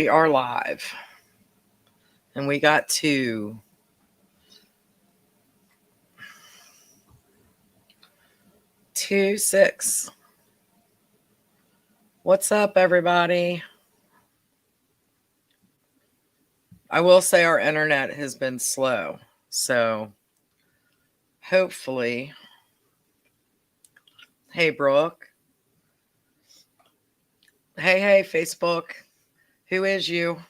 We are live. And we got 226. What's up, everybody? I will say our internet has been slow. So hopefully. Hey, Brooke. Hey, Facebook. Who is you?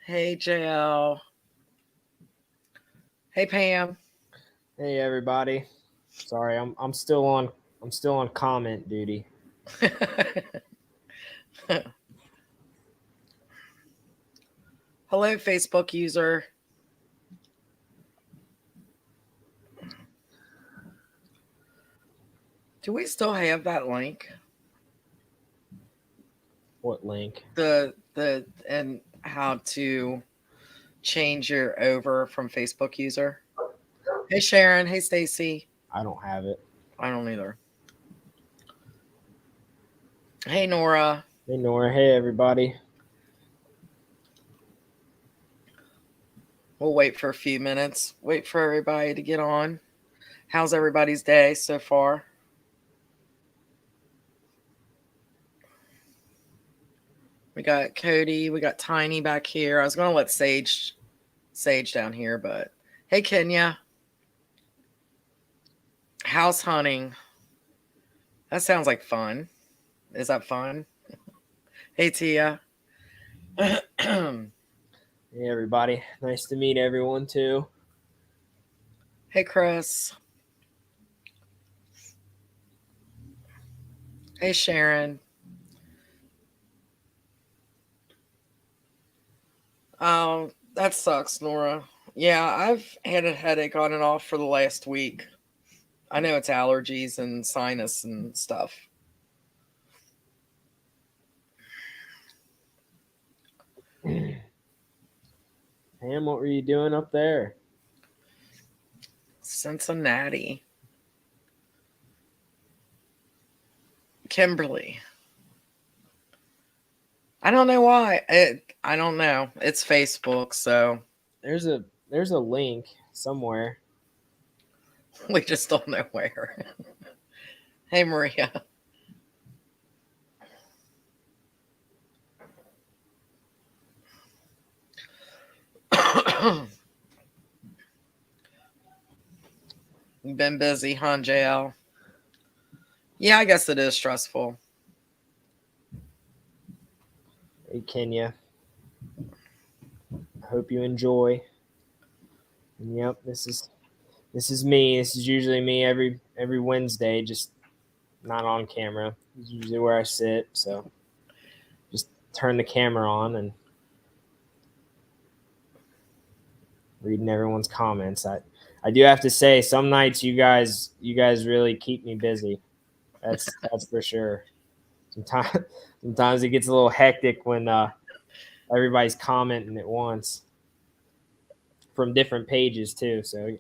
Hey, JL. Hey, Pam. Hey, everybody. Sorry, I'm still on comment duty. Hello, Facebook user. Do we still have that link? What link? The and how to change your over from Facebook user. Hey, Sharon. Hey, Stacy. I don't have it. I don't either. Hey, Nora. Hey, Nora. Hey, everybody. We'll wait for a few minutes. Wait for everybody to get on. How's everybody's day so far? We got Cody. We got Tiny back here. I was going to let Sage down here, but hey, Kenya. House hunting. That sounds like fun. Is that fun? Hey, Tia. Hey, everybody. Nice to meet everyone, too. Hey, Chris. Hey, Sharon. Oh, that sucks, Nora. Yeah, I've had a headache on and off for the last week. I know it's allergies and sinus and stuff. Pam, what were you doing up there? Cincinnati. Kimberly. I don't know why. I don't know. It's Facebook, so There's a link somewhere. We just don't know where. Hey, Maria. You've been busy, huh, JL? Yeah, I guess it is stressful. Hey, Kenya. I hope you enjoy. And yep, this is me. This is usually me every Wednesday, just not on camera. This is usually where I sit, so just turn the camera on and reading everyone's comments. I do have to say, some nights you guys really keep me busy. That's for sure. Sometimes it gets a little hectic when everybody's commenting at once from different pages too. So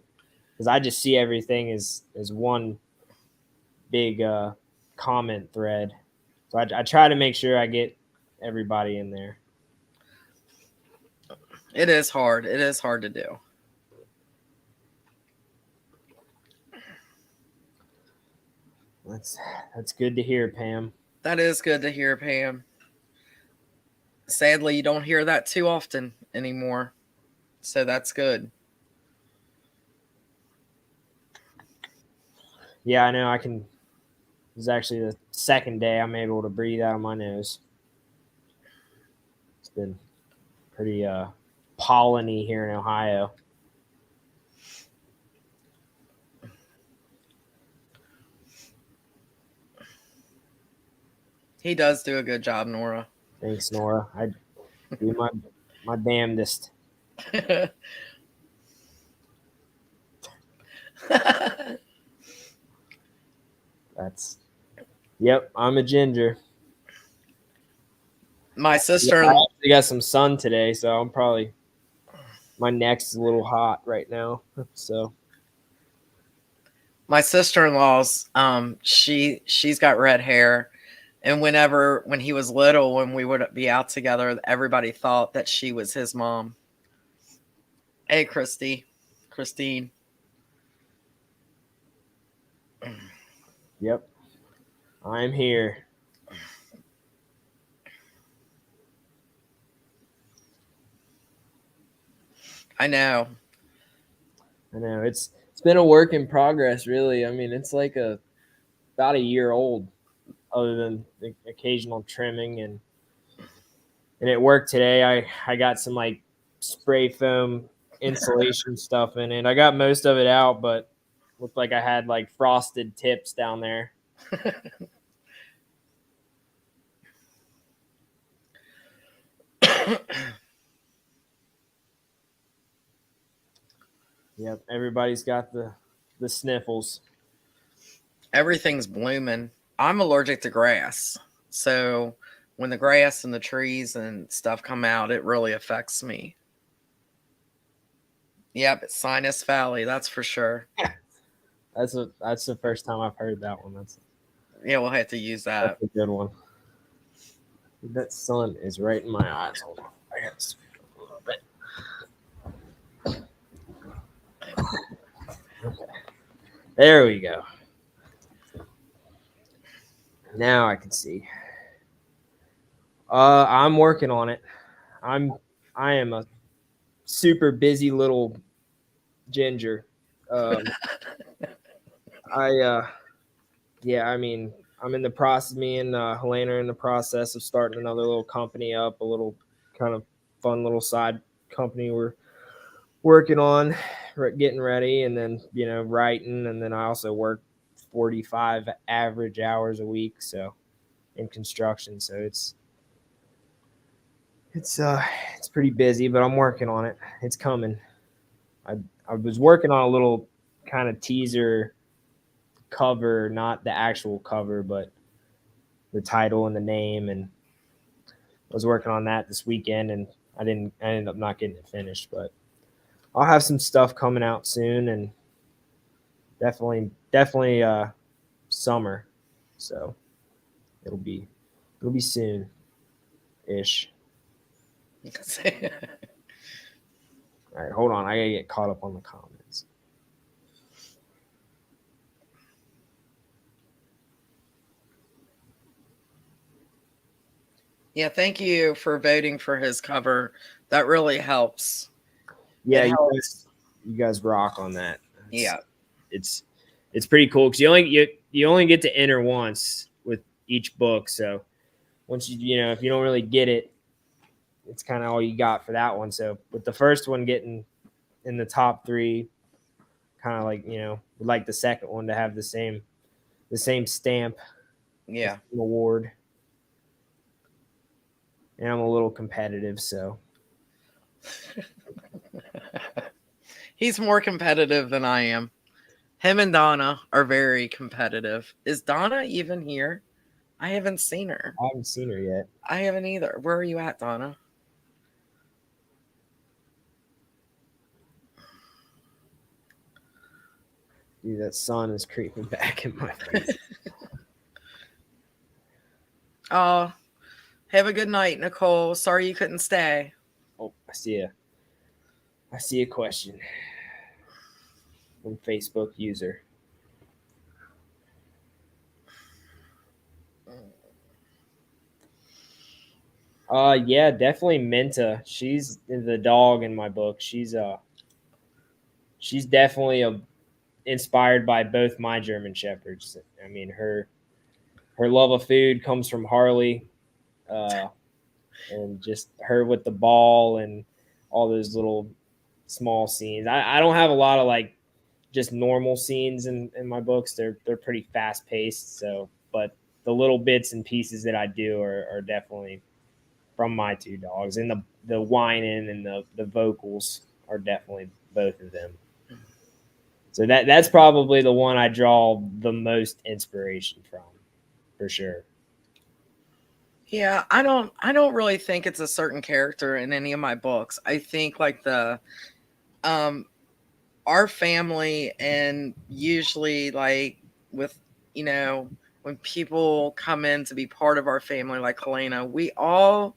because I just see everything as one big comment thread. So I try to make sure I get everybody in there. It is hard. It is hard to do. That's good to hear, Pam. That is good to hear, Pam. Sadly, you don't hear that too often anymore. So that's good. Yeah, I know. This is actually the second day I'm able to breathe out of my nose. It's been pretty pollen-y here in Ohio. He does do a good job, Nora. Thanks, Nora. I do my damnedest. Yep, I'm a ginger. My sister. I actually got some sun today, so my neck's a little hot right now. So my sister-in-law's she's got red hair, And when he was little, when we would be out together, everybody thought that she was his mom. Hey, Christine. Yep. I'm here. I know. It's been a work in progress, really. I mean, it's like about a year old, other than the occasional trimming, and it worked today. I got some like spray foam insulation stuff in it. I got most of it out, but looked like I had like frosted tips down there. Yep, everybody's got the sniffles. Everything's blooming. I'm allergic to grass. So when the grass and the trees and stuff come out, it really affects me. Yep, it's Sinus Valley, that's for sure. That's the first time I've heard that one. Yeah, we'll have to use that. That's a good one. That sun is right in my eyes. Hold on. I got to speak up a little bit. Okay. There we go. Now I can see. I'm working on it. I am a super busy little ginger. Yeah, I mean, I'm in the process. Me and Helena are in the process of starting another little company up, a little kind of fun little side company we're working on, getting ready, and then writing, and then I also work 45 average hours a week, so in construction. So it's pretty busy, but I'm working on it. It's coming. I was working on a little kind of teaser cover, not the actual cover, but the title and the name, and I was working on that this weekend, and I ended up not getting it finished, but I'll have some stuff coming out soon, and definitely summer, so it'll be soon ish. All right, hold on, I gotta get caught up on the comments. Yeah, thank you for voting for his cover. That really helps. Yeah, helps. You guys rock on that. Yeah, it's pretty cool because you only get to enter once with each book. So once if you don't really get it, it's kind of all you got for that one. So with the first one getting in the top 3, kind of like would like the second one to have the same stamp, yeah, award. And I'm a little competitive, so he's more competitive than I am. Him and Donna are very competitive. Is Donna even here? I haven't seen her. I haven't seen her yet. I haven't either. Where are you at, Donna? Dude, that sun is creeping back in my face. Oh, have a good night, Nicole. Sorry you couldn't stay. Oh, I see a question from Facebook user. Yeah, definitely Minta. She's the dog in my book. She's definitely inspired by both my German Shepherds. I mean, her love of food comes from Harley, and just her with the ball and all those little small scenes. I don't have a lot of like just normal scenes in my books. They're pretty fast paced. So, but the little bits and pieces that I do are definitely from my 2 dogs, and the whining and the vocals are definitely both of them. So that's probably the one I draw the most inspiration from, for sure. Yeah, I don't really think it's a certain character in any of my books. I think like our family, and usually like with when people come in to be part of our family, like Helena, we all,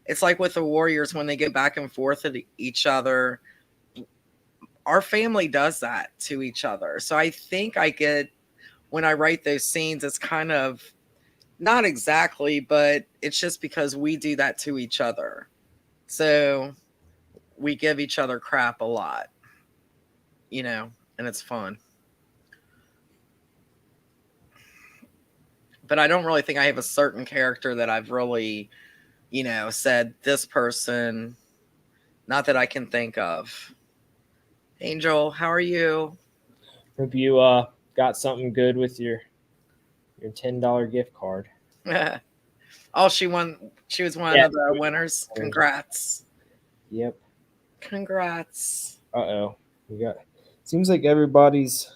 it's like with the Warriors when they go back and forth at each other, our family does that to each other. So I think I get, when I write those scenes, it's kind of not exactly, but it's just because we do that to each other. So we give each other crap a lot, and it's fun. But I don't really think I have a certain character that I've really, said this person, not that I can think of. Angel, how are you? Hope you got something good with your $10 gift card. Oh, she won. She was one Yeah. of the winners. Congrats. Yep. Congrats. Uh-oh. We got, seems like there's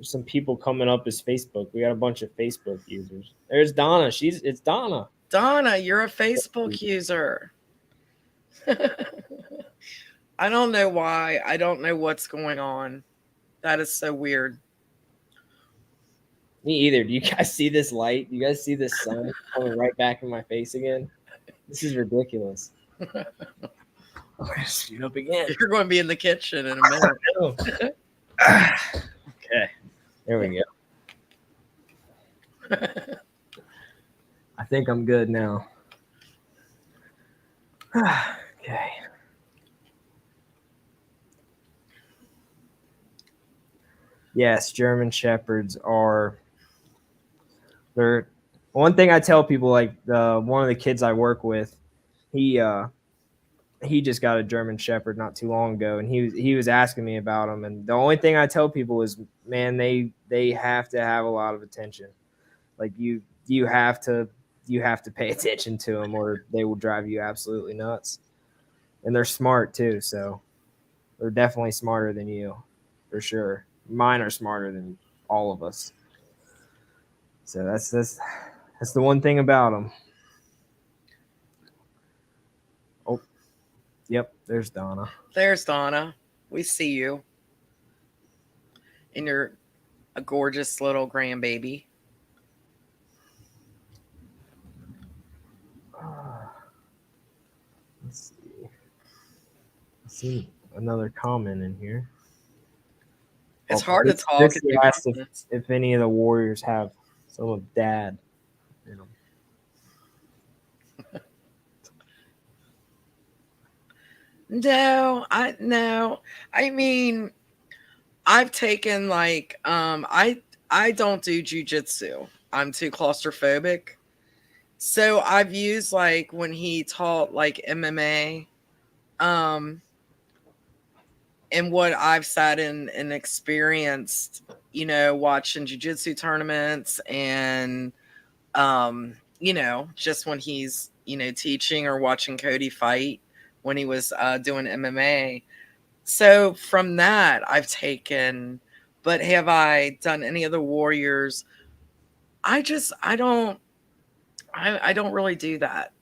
some people coming up as Facebook. We got a bunch of Facebook users. There's Donna. It's Donna. Donna, you're a Facebook user. I don't know why. I don't know what's going on. That is so weird. Me either. Do you guys see this light? Do you guys see this sun coming right back in my face again? This is ridiculous. I'm gonna shoot up again. You're going to be in the kitchen in a minute. Okay. There we go. I think I'm good now. Okay. Yes, German Shepherds are. They're one thing I tell people. Like one of the kids I work with, he just got a German Shepherd not too long ago, and he was asking me about them. And the only thing I tell people is, man, they have to have a lot of attention. Like you have to pay attention to them, or they will drive you absolutely nuts. And they're smart too, so they're definitely smarter than you, for sure. Mine are smarter than all of us. So that's the one thing about them. Oh, yep. There's Donna. There's Donna. We see you. And you're a gorgeous little grandbaby. Let's see. I see another comment in here. It's hard to talk. This asked if any of the Warriors have some of Dad in them. No. I mean, I've taken I don't do jujitsu. I'm too claustrophobic. So I've used like when he taught like MMA, and what I've sat in and experienced, watching jujitsu tournaments and just when he's, teaching or watching Cody fight when he was doing MMA. So from that I've taken, but have I done any of the Warriors? I don't really do that.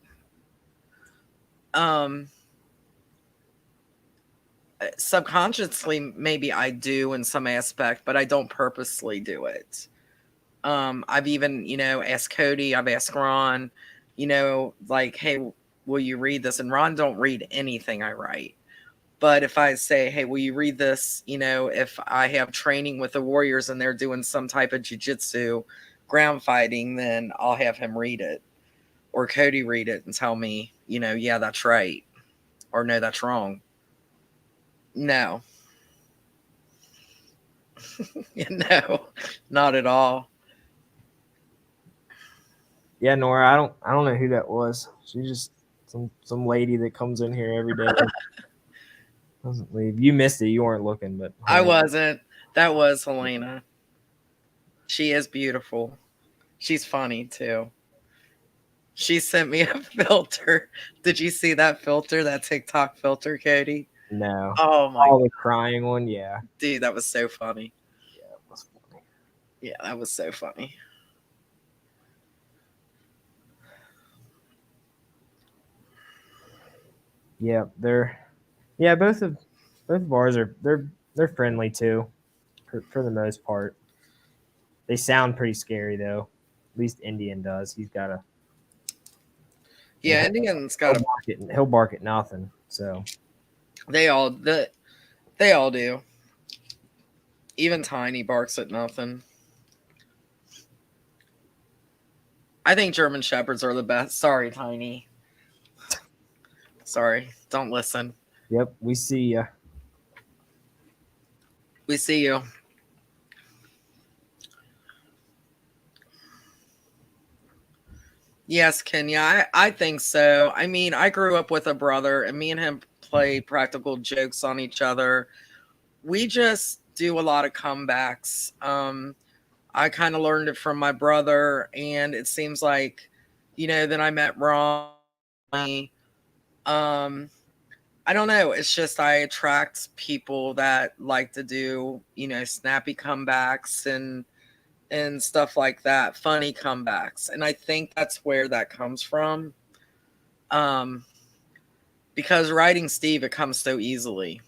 Subconsciously maybe I do in some aspect, but I don't purposely do it. I've even, asked Cody, I've asked Ron, like, hey, will you read this? And Ron don't read anything I write. But if I say, hey, will you read this? If I have training with the Warriors and they're doing some type of jujitsu ground fighting, then I'll have him read it, or Cody read it and tell me, yeah, that's right, or no, that's wrong. No. No, not at all. Yeah, Nora, I don't know who that was. She's just some lady that comes in here every day. Doesn't leave. You missed it. You weren't looking, but I wasn't. That was Helena. She is beautiful. She's funny too. She sent me a filter. Did you see that filter? That TikTok filter, Cody? No. Oh my! Oh, the crying one. Yeah. Dude, that was so funny. Yeah, it was funny. Yeah, that was so funny. Yeah, both bars are they're friendly too, for the most part. They sound pretty scary though. At least Indian does. He's got a Yeah, Indian's got a. He'll bark at nothing. So They all do. Even Tiny barks at nothing. I think German Shepherds are the best. Sorry, Tiny. Sorry, don't listen. Yep, we see you. We see you. Yes, Kenya, I think so. I mean, I grew up with a brother, and me and him play practical jokes on each other. We just do a lot of comebacks. I kind of learned it from my brother, and it seems like, then I met Ron. Um, I don't know. It's just I attract people that like to do, snappy comebacks and stuff like that, funny comebacks. And I think that's where that comes from. Because writing Steve, it comes so easily.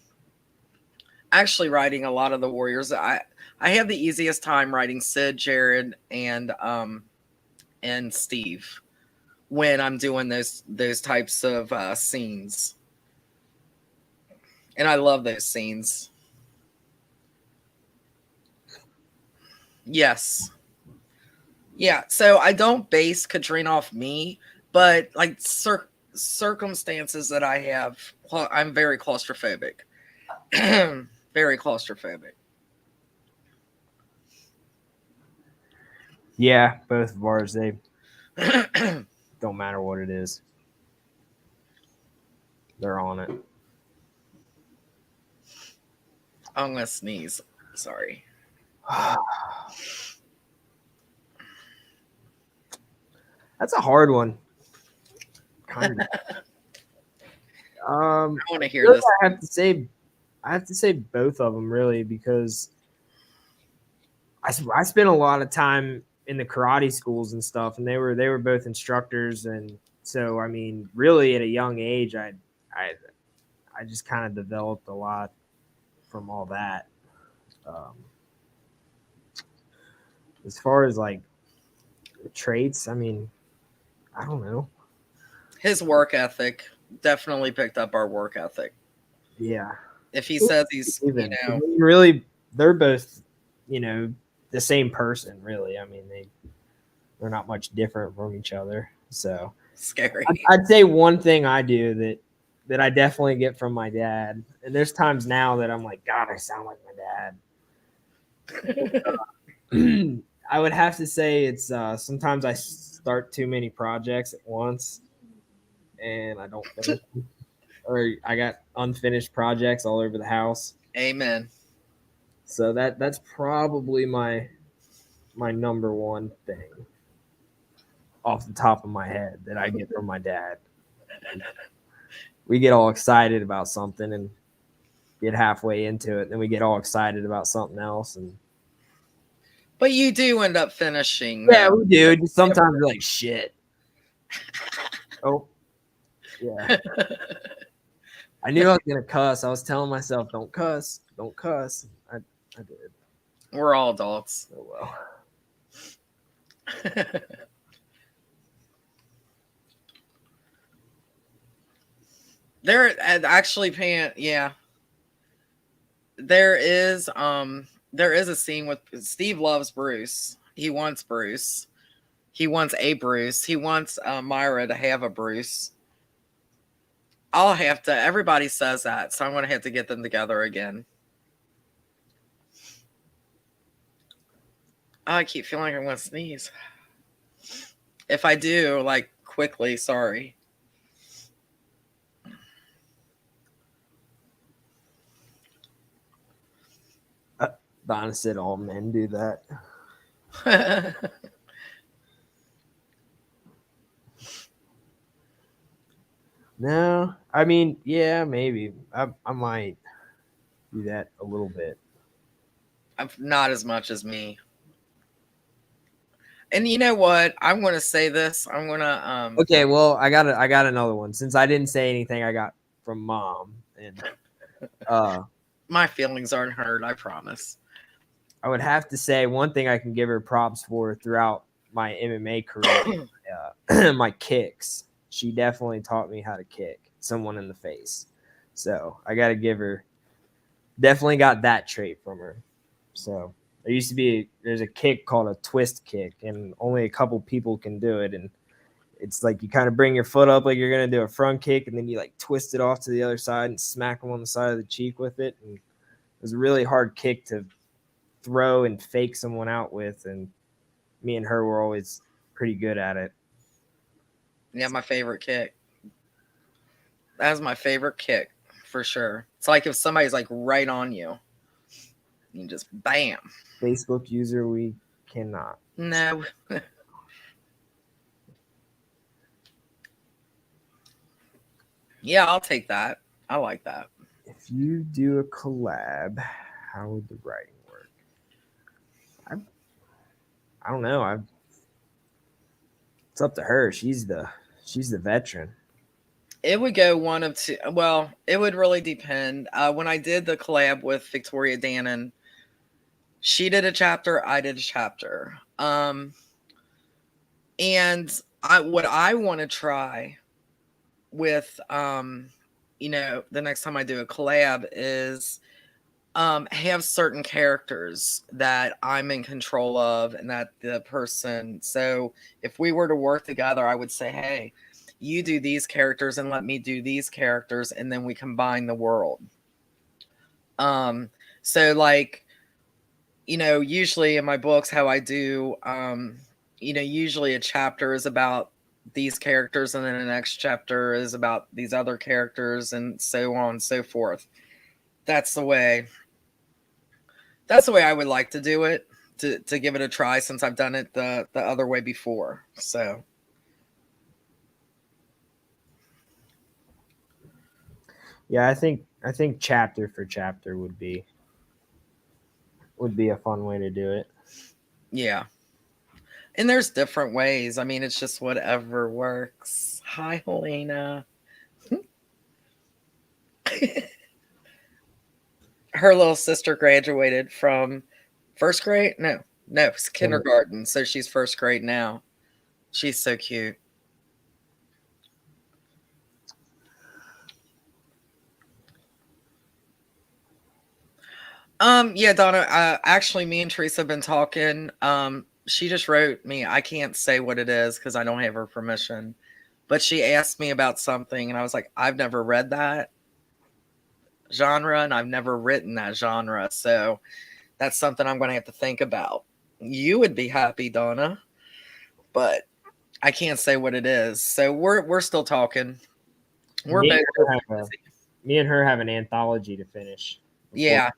Actually, writing a lot of the Warriors, I have the easiest time writing Sid, Jared, and Steve when I'm doing those types of scenes. And I love those scenes. Yes. Yeah. So I don't base Katrina off me, but like circumstances that I have, I'm very claustrophobic. Very claustrophobic. Yeah, both of ours, they don't matter what it is. They're on it. I'm going to sneeze. Sorry. That's a hard one. Kind of. I want to hear this. I have to say both of them really, because I spent a lot of time in the karate schools and stuff, and they were both instructors, and so I mean, really at a young age, I just kind of developed a lot from all that. As far as like traits, I mean, I don't know. His work ethic definitely picked up our work ethic. Yeah. If he says he's, really, they're both, the same person, really. I mean, they're not much different from each other. So scary. I'd say one thing I do that I definitely get from my dad, and there's times now that I'm like, God, I sound like my dad. I would have to say it's sometimes I start too many projects at once and I don't finish them. Or I got unfinished projects all over the house. Amen. So that's probably my number one thing off the top of my head that I get from my dad. We get all excited about something and get halfway into it, and then we get all excited about something else. But you do end up finishing. Yeah, we do. Just sometimes we're like, shit. Oh, yeah. I knew I was going to cuss. I was telling myself, don't cuss. Don't cuss. I did. We're all adults. Oh, well. There actually, yeah. There is a scene with Steve loves Bruce. He wants Bruce. He wants a Bruce. He wants Myra to have a Bruce. I'll have to. Everybody says that, so I'm going to have to get them together again. Oh, I keep feeling like I'm going to sneeze. If I do, like, quickly, sorry. Donna said all men do that. No, I mean, yeah, maybe. I might do that a little bit. Not as much as me. And you know what? I'm going to say this. I'm going to Okay, well, I got another one. Since I didn't say anything I got from Mom, and my feelings aren't hurt, I promise. I would have to say one thing I can give her props for throughout my MMA career, my kicks. She definitely taught me how to kick someone in the face. So I got to give her, definitely got that trait from her. So there's a kick called a twist kick, and only a couple people can do it. And it's like you kind of bring your foot up like you're going to do a front kick, and then you like twist it off to the other side and smack them on the side of the cheek with it. And it was a really hard kick to throw and fake someone out with, and me and her were always pretty good at it. Yeah, my favorite kick. That was my favorite kick for sure. It's like if somebody's like right on you, you just bam. Facebook user, we cannot. No. Yeah, I'll take that. I like that. If you do a collab, how would the writing work? I don't know. It's up to her. She's the veteran. It would go one of two. Well, it would really depend. When I did the collab with Victoria Dannon, she did a chapter, I did a chapter. And what I want to try with the next time I do a collab is have certain characters that I'm in control of and that the person. So if we were to work together, I would say, hey, you do these characters and let me do these characters, and then we combine the world. So like, usually in my books, how I do, usually a chapter is about these characters, and then the next chapter is about these other characters, and so on and so forth. That's the way I would like to do it, to give it a try, since I've done it the other way before. So yeah, I think chapter for chapter would be a fun way to do it. yeah. And there's different ways. I mean, it's just whatever works. Hi, Helena. Her little sister graduated from first grade. No, it's kindergarten. So she's first grade now. She's so cute. Yeah, Donna, actually me and Teresa have been talking. She just wrote me. I can't say what it is because I don't have her permission. But she asked me about something, and I was like, I've never read that genre, and I've never written that genre. So that's something I'm going to have to think about. You would be happy, Donna, but I can't say what it is. So we're still talking. Me and her have an anthology to finish. Yeah,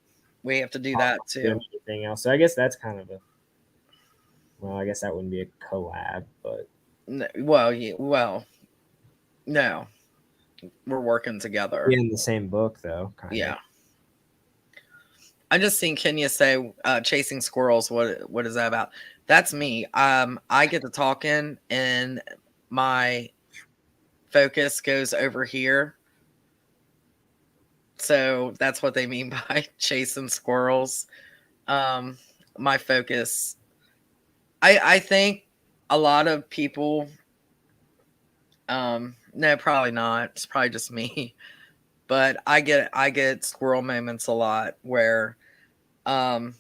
we have to do that too. Anything else? So I guess that's kind of I guess that wouldn't be a collab, but no, we're working together. We're in the same book, though. Yeah. I just seen Kenya say, "Chasing squirrels." What is that about? That's me. I get to talking, and my focus goes over here. So that's what they mean by chasing squirrels. My focus. I think a lot of people. No, probably not. It's probably just me. But I get squirrel moments a lot where, I'll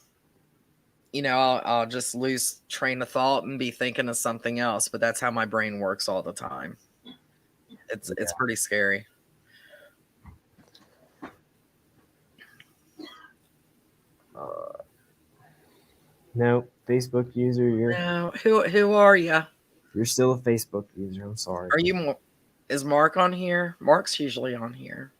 just lose train of thought and be thinking of something else. But that's how my brain works all the time. It's pretty scary. No, Facebook user. No, who are you? You're still a Facebook user. I'm sorry. Are you? Is Mark on here? Mark's usually on here.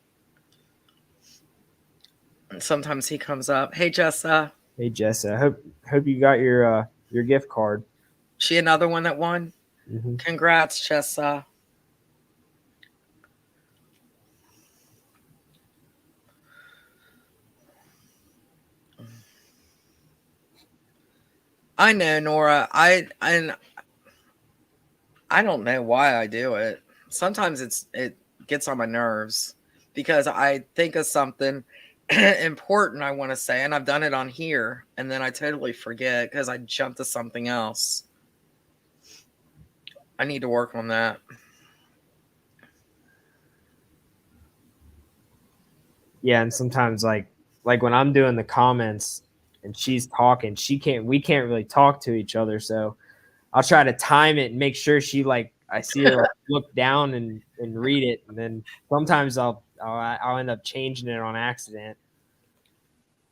And sometimes he comes up. Hey, Jessa. Hey, Jessa. Hope you got your gift card. She another one that won? Mm-hmm. Congrats, Jessa. I know, Nora. I don't know why I do it. Sometimes it gets on my nerves because I think of something important, I want to say, and I've done it on here, and then I totally forget because I jump to something else. I need to work on that. Yeah, and sometimes like when I'm doing the comments and she's talking, we can't really talk to each other, so I'll try to time it and make sure she I see her look down and read it, and then sometimes I'll end up changing it on accident.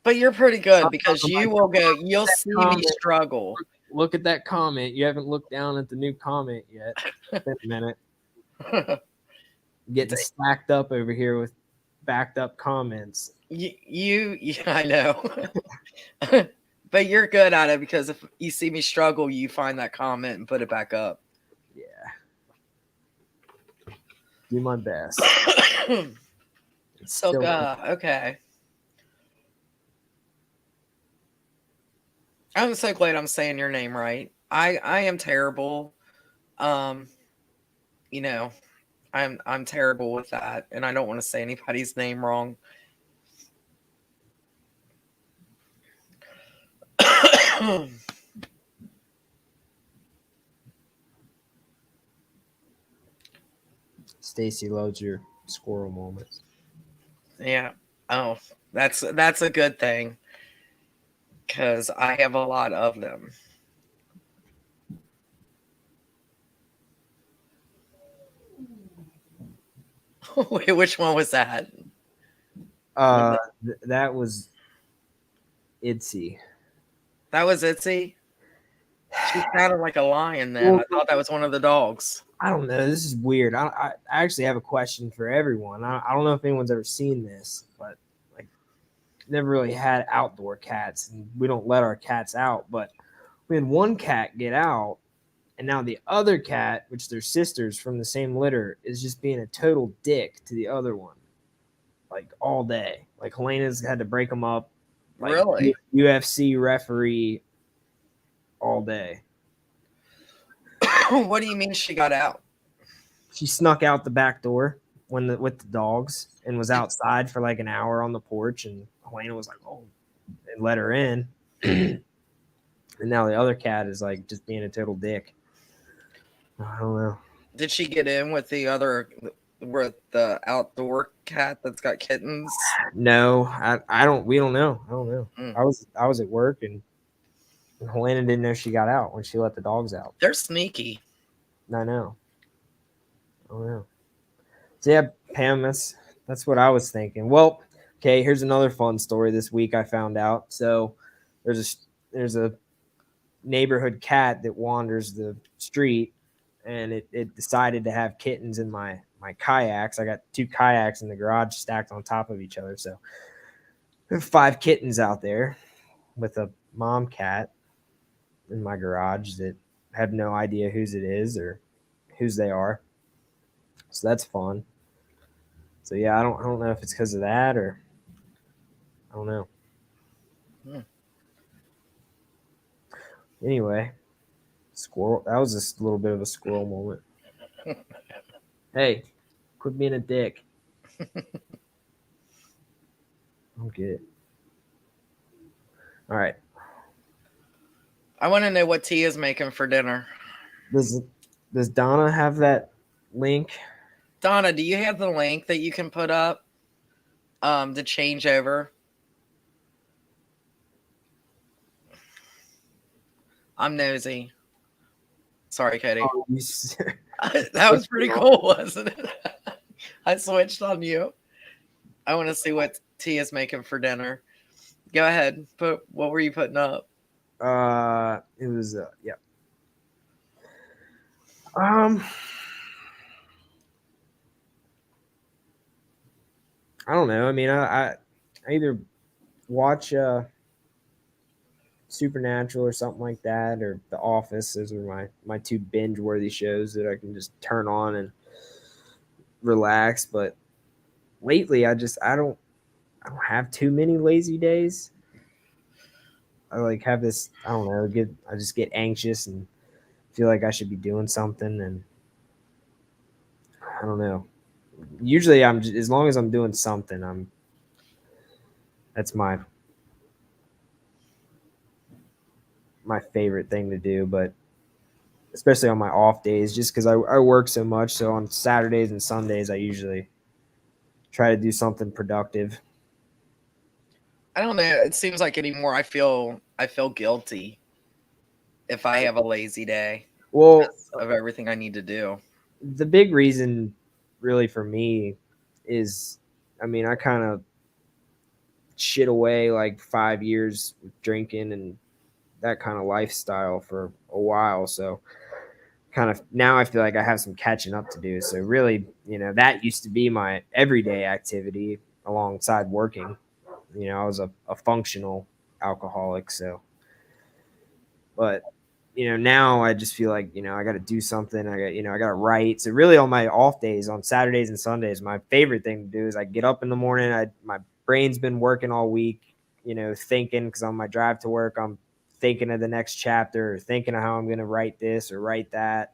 But you're pretty good because you'll see me struggle. Look at that comment. You haven't looked down at the new comment yet. Wait a minute. Getting stacked up over here with backed up comments. I know. But you're good at it because if you see me struggle, you find that comment and put it back up. Yeah. Do my best. So, okay. I'm so glad I'm saying your name right. I am terrible. You know, I'm terrible with that, and I don't want to say anybody's name wrong. Stacy loves your squirrel moments. Yeah. Oh, that's a good thing because I have a lot of them. Wait, which one was that? That was Itsy. That was Itsy? She sounded like a lion then. I thought that was one of the dogs. I don't know. This is weird. I actually have a question for everyone. I don't know if anyone's ever seen this, but never really had outdoor cats, and we don't let our cats out. But we had one cat get out, and now the other cat, which they're sisters from the same litter, is just being a total dick to the other one, all day. Helena's had to break them up. Really? UFC referee all day. What do you mean she got out? She snuck out the back door with the dogs and was outside for an hour on the porch, and Helena was like, "Oh," and let her in. And now the other cat is just being a total dick. I don't know. Did she get in with the outdoor cat that's got kittens? No, I don't. We don't know. I don't know. I was at work, and Helena didn't know she got out when she let the dogs out. They're sneaky. I know. I don't know. So yeah, Pam, that's what I was thinking. Well, okay, here's another fun story this week I found out. So there's a neighborhood cat that wanders the street, and it decided to have kittens in my kayaks. I got 2 kayaks in the garage stacked on top of each other. So I have 5 kittens out there with a mom cat in my garage that have no idea whose it is or whose they are. So that's fun. So yeah, I don't know if it's because of that or I don't know. Anyway, squirrel. That was just a little bit of a squirrel moment. Hey, quit being a dick. I'm good. All right. I want to know what Tia's making for dinner. Does Donna have that link? Donna, do you have the link that you can put up to change over? I'm nosy. Sorry, Cody. Oh, that was pretty cool, wasn't it? I switched on you. I want to see what Tia's making for dinner. Go ahead. What were you putting up? It was yeah. I don't know. I mean, I either watch Supernatural or something like that, or The Office. Those are my 2 binge-worthy shows that I can just turn on and relax. But lately, I don't have too many lazy days. I have this. I don't know. I just get anxious and feel like I should be doing something, and I don't know. Usually, as long as I'm doing something, I'm That's my favorite thing to do, but especially on my off days, just because I work so much. So on Saturdays and Sundays, I usually try to do something productive. I don't know. It seems like anymore I feel guilty if I have a lazy day Well, because of everything I need to do. the big reason really for me is, I mean, I kind of shit away like 5 years with drinking and that kind of lifestyle for a while. So kind of now I feel like I have some catching up to do. So really, that used to be my everyday activity alongside working. I was a functional alcoholic. So, but now I just feel like, I got to do something. I got to write. So really on my off days, on Saturdays and Sundays, my favorite thing to do is I get up in the morning. My brain's been working all week, thinking, because on my drive to work, I'm thinking of the next chapter or thinking of how I'm going to write this or write that.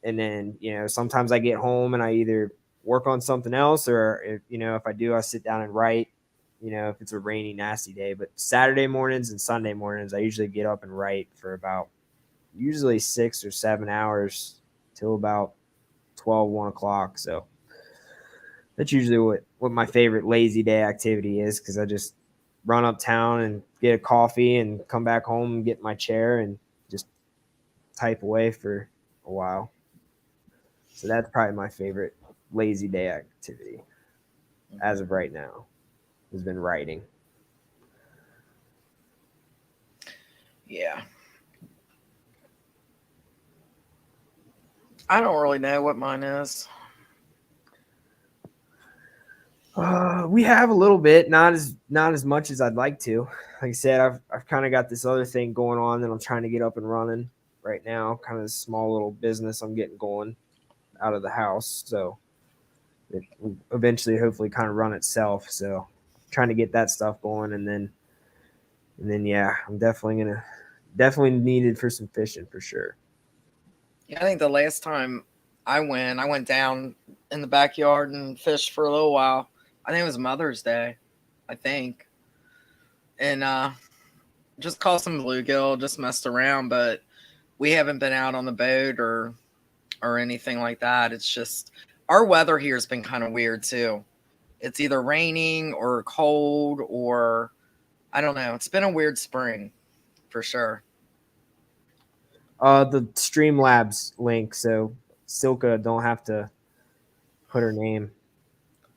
And then, sometimes I get home and I either work on something else or, if I do, I sit down and write, if it's a rainy, nasty day. But Saturday mornings and Sunday mornings, I usually get up and write for about usually 6 or 7 hours till about 12, 1 o'clock. So that's usually what my favorite lazy day activity is, because I just run uptown and get a coffee and come back home and get in my chair and just type away for a while. So that's probably my favorite lazy day activity as of right now, has been writing. Yeah. I don't really know what mine is. We have a little bit, not as much as I'd like to. Like I said, I've kind of got this other thing going on that I'm trying to get up and running right now. Kind of a small little business I'm getting going out of the house, so it will eventually, hopefully, kind of run itself. So trying to get that stuff going, and then yeah, I'm definitely needed for some fishing for sure. Yeah, I think the last time I went down in the backyard and fished for a little while. I think it was Mother's Day, I think. And just caught some bluegill, just messed around, but we haven't been out on the boat or anything like that. It's just our weather here has been kind of weird too. It's either raining or cold or I don't know. It's been a weird spring for sure. The Streamlabs link, so Silka don't have to put her name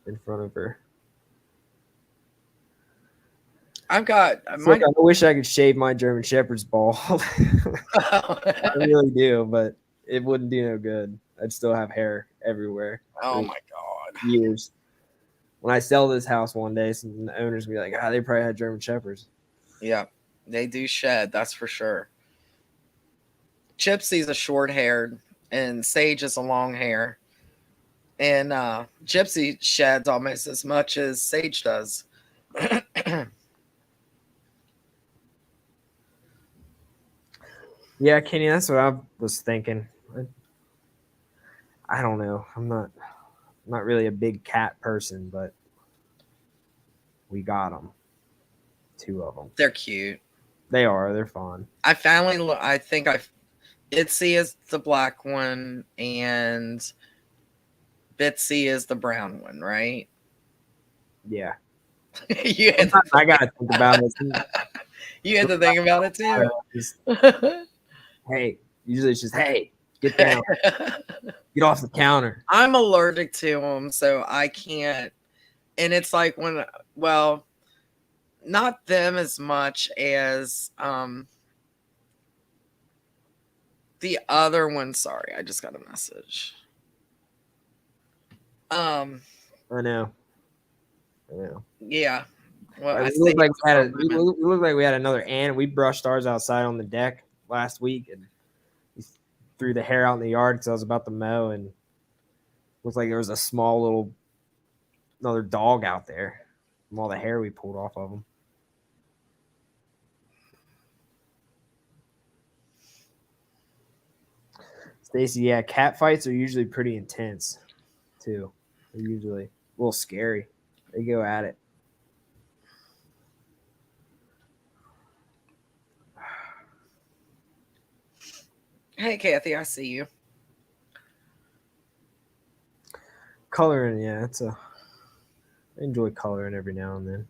in front of her. I've got I wish I could shave my German Shepherd's bald. I really do, but it wouldn't do no good. I'd still have hair everywhere. Oh my god. Years. When I sell this house one day, some owners will be like, they probably had German Shepherds. Yeah, they do shed, that's for sure. Gypsy's a short haired and Sage is a long hair. And Gypsy sheds almost as much as Sage does. Yeah, Kenny, that's what I was thinking. I don't know. I'm not really a big cat person, but we got them. 2 of them. They're cute. They are. They're fun. I think Itsy is the black one and Bitsy is the brown one, right? Yeah. I got to think about it. You had to think about it too. Hey, usually it's just, hey, get down. Get off the counter. I'm allergic to them, so I can't. And it's like well, not them as much as the other one. Sorry, I just got a message. I know. Yeah. Well, we looked like we had another ant. We brushed ours outside on the deck last week, and we threw the hair out in the yard because I was about to mow, and it looked like there was a small another dog out there from all the hair we pulled off of him. Stacy, yeah, cat fights are usually pretty intense, too. They're usually a little scary. They go at it. Hey, Kathy, I see you. Coloring, yeah, I enjoy coloring every now and then.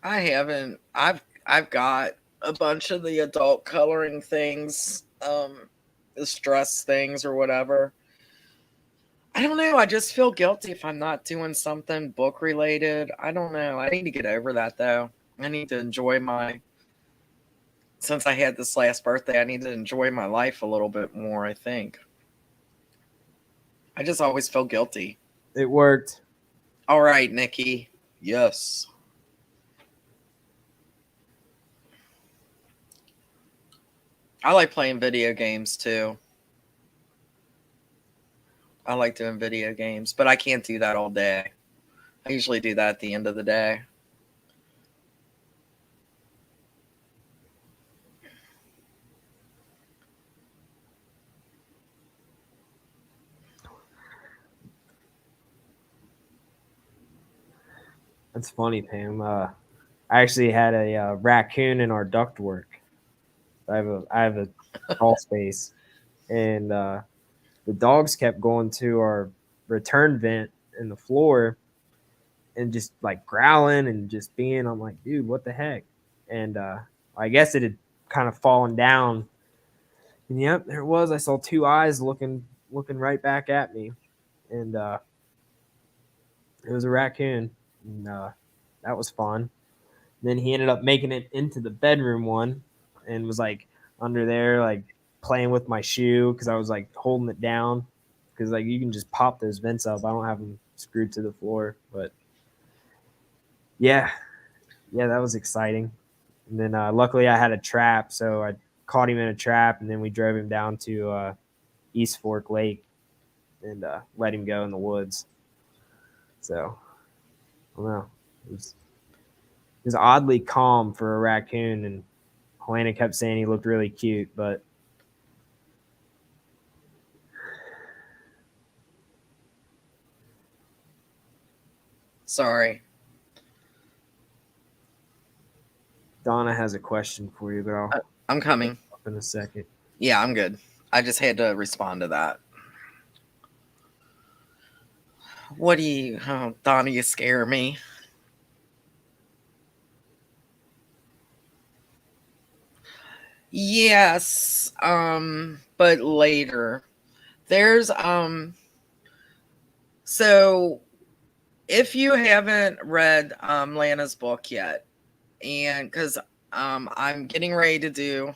I haven't. I've got a bunch of the adult coloring things, the stress things or whatever. I don't know. I just feel guilty if I'm not doing something book related. I don't know. I need to get over that though. I need to enjoy since I had this last birthday, I need to enjoy my life a little bit more, I think. I just always feel guilty. It worked. All right, Nikki. Yes. I like playing video games too. I like doing video games, but I can't do that all day. I usually do that at the end of the day. That's funny, Pam. I actually had a raccoon in our ductwork. I have a crawl space, and the dogs kept going to our return vent in the floor and just like growling and just being. I'm like, dude, what the heck? And I guess it had kind of fallen down. And yep, there it was. I saw two eyes looking right back at me, and it was a raccoon. And that was fun. Then he ended up making it into the bedroom one, and was like under there, like playing with my shoe because I was like holding it down because like you can just pop those vents up. I don't have them screwed to the floor, but yeah, that was exciting. And then luckily I had a trap, so I caught him in a trap, and then we drove him down to East Fork Lake and let him go in the woods. So I don't know. It was oddly calm for a raccoon, and Helena kept saying he looked really cute, but Sorry. Donna has a question for you, but I'm coming. up in a second. Yeah, I'm good. I just had to respond to that. What do you, oh, Donna, you scare me. Yes, but later. There's so if you haven't read Lana's book yet, and because I'm getting ready to do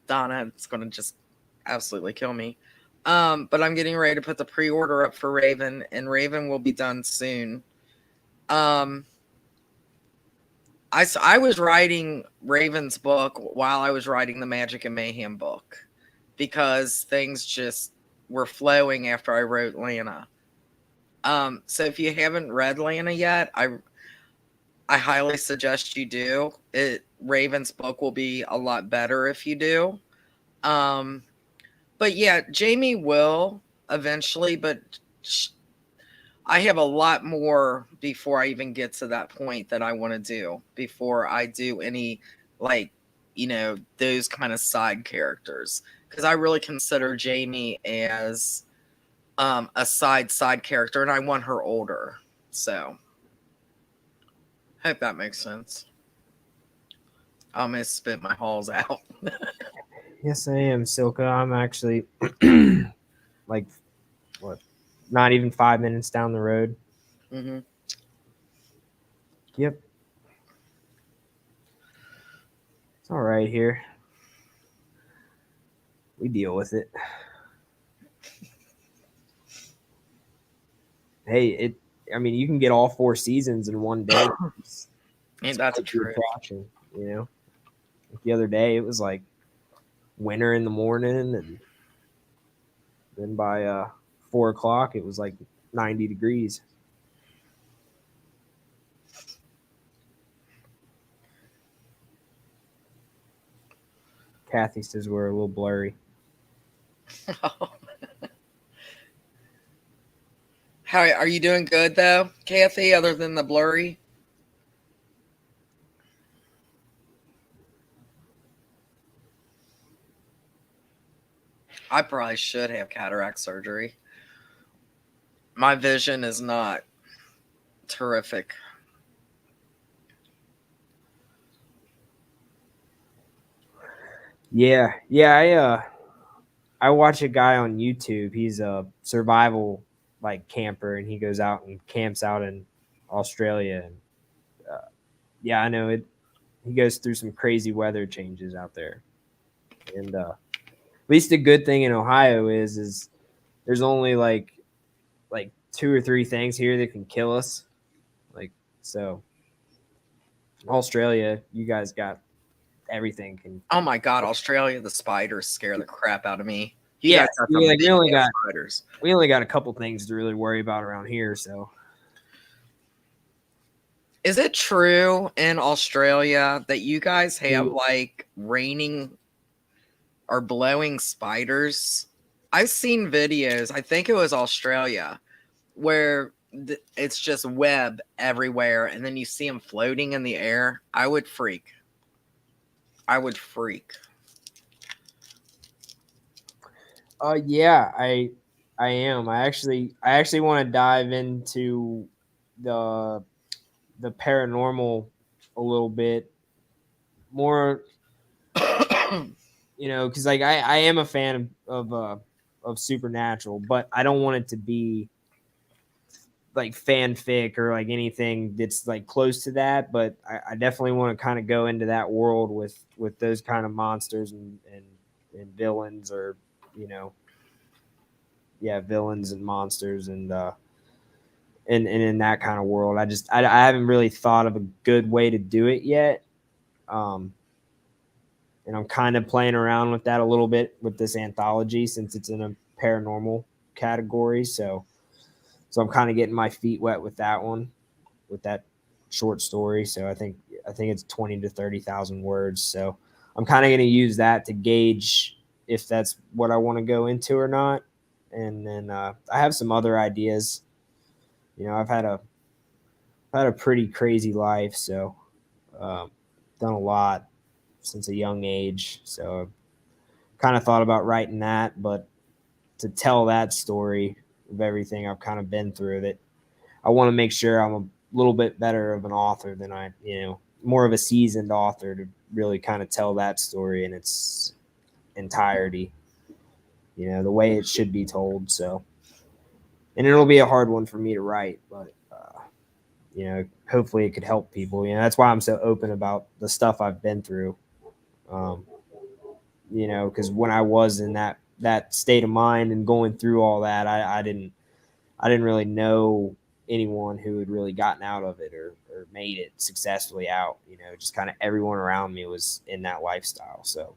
Donna, it's gonna just absolutely kill me. But I'm getting ready to put the pre-order up for Raven, and Raven will be done soon. I was writing Raven's book while I was writing the Magic and Mayhem book because things just were flowing after I wrote Lana. So if you haven't read Lana yet, I highly suggest you do. Raven's book will be a lot better if you do. But yeah, Jamie will eventually, but I have a lot more before I even get to that point that I want to do before I do any, like, those kind of side characters, because I really consider Jamie as a side character, and I want her older. So hope that makes sense. I'm gonna spit my halls out. Yes, I am, Silka. I'm actually like what, not even 5 minutes down the road. Mm-hmm. Yep. It's all right here. We deal with it. Hey, I mean, you can get all 4 seasons in one day. Ain't that the truth? Attraction, Like the other day, it was like winter in the morning, and then by 4 o'clock, it was like 90 degrees. Kathy says we're a little blurry. How are you doing? Good though, Kathy, other than the blurry? I probably should have cataract surgery. My vision is not terrific. Yeah, I watch a guy on YouTube. He's a survival like camper, and he goes out and camps out in Australia. And yeah, I know it. He goes through some crazy weather changes out there, and at least the good thing in Ohio is there's only like 2 or 3 things here that can kill us. Like so, Australia, you guys got everything can. Oh my god, Australia, the spiders scare the crap out of me. You Yeah, guys got some we only got spiders. a couple things to really worry about around here. So Is it true in Australia that you guys have like raining or blowing spiders? I've seen videos, I think it was Australia, where it's just web everywhere and then you see them floating in the air. I would freak. I would freak. Yeah, I am. I actually want to dive into the paranormal a little bit more, because like I am a fan of supernatural, but I don't want it to be like fanfic or like anything that's like close to that. But I definitely want to kind of go into that world with those kind of monsters and villains, or you know, yeah, villains and monsters and in that kind of world. I haven't really thought of a good way to do it yet. And I'm kind of playing around with that a little bit with this anthology since it's in a paranormal category. So I'm kind of getting my feet wet with that one, with that short story. So I think it's 20 to 30,000 words. So I'm kind of going to use that to gauge if that's what I want to go into or not. And then I have some other ideas. I've had a pretty crazy life, so done a lot since a young age. So I've kind of thought about writing that, but to tell that story of everything I've kind of been through, that I want to make sure I'm a little bit better of an author than more of a seasoned author to really kind of tell that story in its entirety, the way it should be told. So, and it'll be a hard one for me to write, but hopefully it could help people. That's why I'm so open about the stuff I've been through. Because when I was in that state of mind and going through all that, I didn't really know anyone who had really gotten out of it or made it successfully out. Just kind of everyone around me was in that lifestyle. So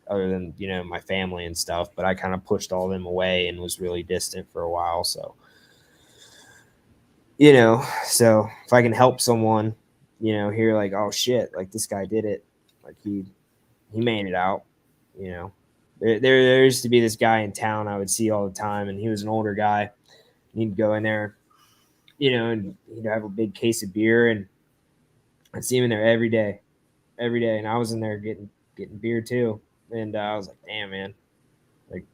other than, my family and stuff, but I kind of pushed all them away and was really distant for a while. So, so if I can help someone, hear like, oh shit, like this guy did it. Like he made it out, there used to be this guy in town I would see all the time, and he was an older guy. He'd go in there, and he'd have a big case of beer, and I'd see him in there every day. And I was in there getting beer too. And I was like, damn, man, like,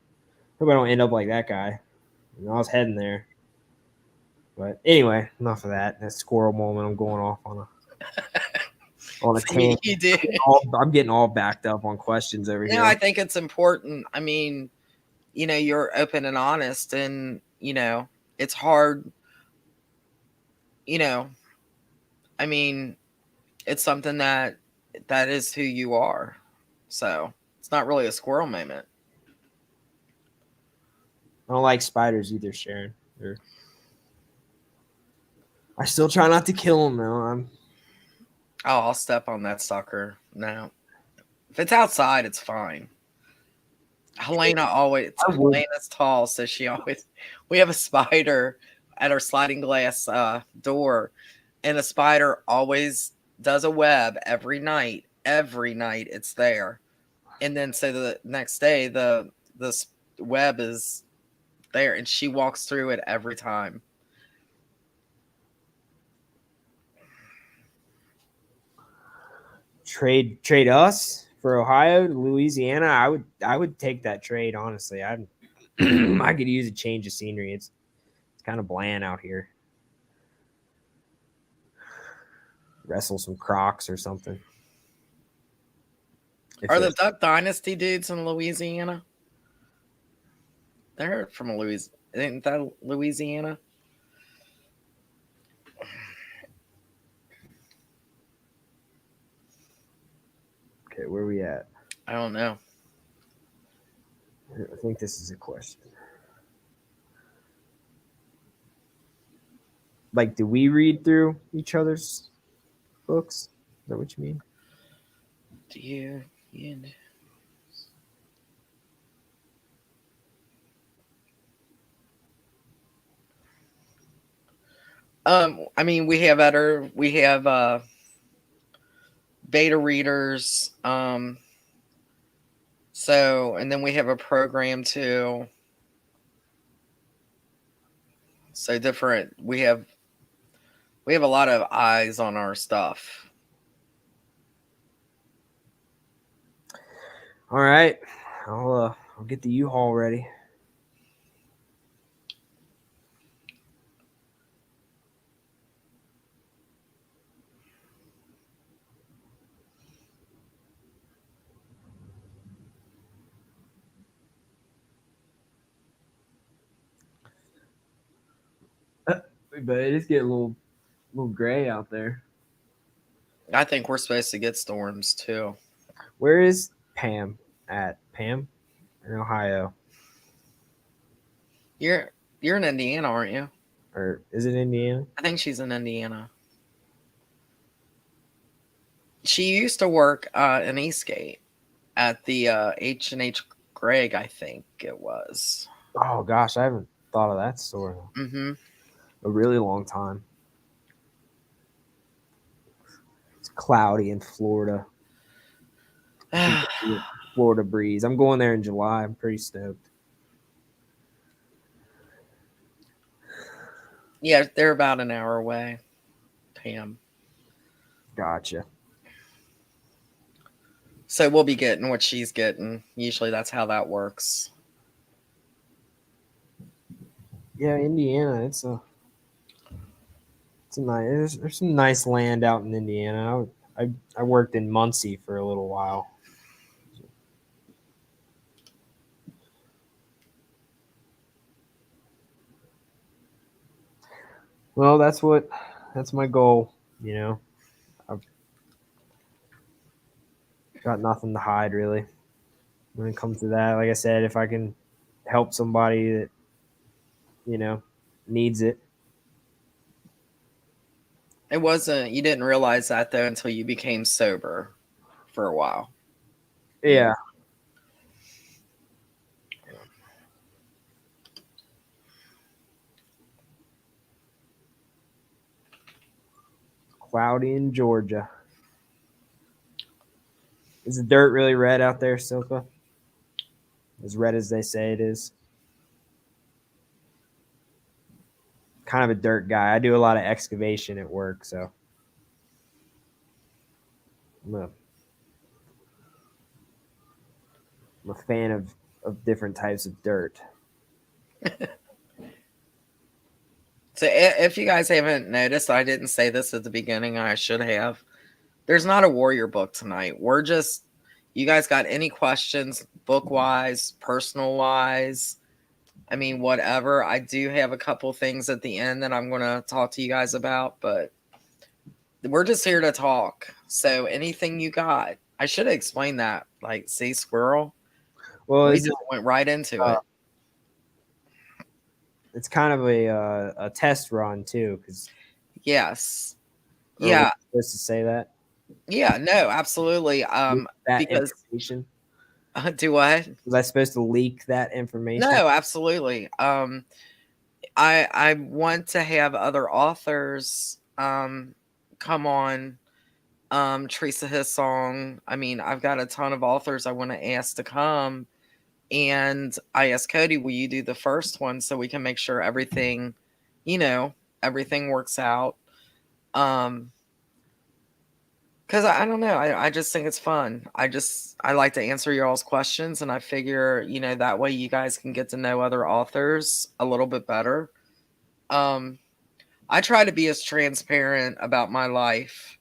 hope I don't end up like that guy. I was heading there. But anyway, enough of that. That squirrel moment. I'm going off on a tangent. You did. I'm getting all backed up on questions over here. I think it's important. I mean, you're open and honest, and it's hard. I mean, it's something that is who you are. So it's not really a squirrel moment. I don't like spiders either, Sharon. I still try not to kill them though. I'll step on that sucker now. If it's outside, it's fine. Helena's tall, so we have a spider at our sliding glass door, and the spider always does a web every night. Every night it's there. And then so the next day the web is there, and she walks through it every time. Trade us for Ohio to Louisiana, I would take that trade, honestly. I I could use a change of scenery. It's kind of bland out here. Wrestle some Crocs or something. Are the Duck Dynasty dudes in Louisiana? They're from Louisiana. Isn't that Louisiana? Okay, where are we at? I don't know. I think this is a question. Like, do we read through each other's books? Is that what you mean? Do you I mean, we have beta readers. So, and then we have a program too. So different. We have a lot of eyes on our stuff. All right, I'll get the U-Haul ready. But it is getting a little gray out there. I think we're supposed to get storms too. Where is Pam at? Pam in Ohio, You're in Indiana, aren't you? or is it Indiana? I think she's in Indiana. She used to work in Eastgate at the H&H Greg, I think it was. Oh gosh, I haven't thought of that store in a really long time. It's cloudy in Florida. Florida breeze. I'm going there in July. I'm pretty stoked. Yeah, they're about an hour away. Pam. Gotcha. So we'll be getting what she's getting. Usually that's how that works. Yeah, Indiana. It's a nice. There's some nice land out in Indiana. I worked in Muncie for a little while. Well, that's my goal. You know, I've got nothing to hide really when it comes to that. Like I said, if I can help somebody that needs it. It wasn't, you didn't realize that though until you became sober for a while. Yeah. Cloudy in Georgia. Is the dirt really red out there, Silka? As red as they say it is? Kind of a dirt guy. I do a lot of excavation at work, so I'm a fan of different types of dirt. So if you guys haven't noticed, I didn't say this at the beginning. I should have. There's not a warrior book tonight. We're just, you guys got any questions, book-wise, personal-wise? I mean, whatever. I do have a couple things at the end that I'm going to talk to you guys about, but we're just here to talk. So anything you got. I should have explained that. Like, see, squirrel? Well, We just went right into it. It's kind of a test run too, because yes, yeah, supposed to say that. Yeah, no, absolutely. That because information. Do what? Was I supposed to leak that information? No, absolutely. I want to have other authors come on. Teresa Hissong. I mean, I've got a ton of authors I want to ask to come. And I asked Cody, will you do the first one so we can make sure everything, everything works out? Because Because I don't know. I just think it's fun. I like to answer y'all's questions, and I figure, that way you guys can get to know other authors a little bit better. I try to be as transparent about my life,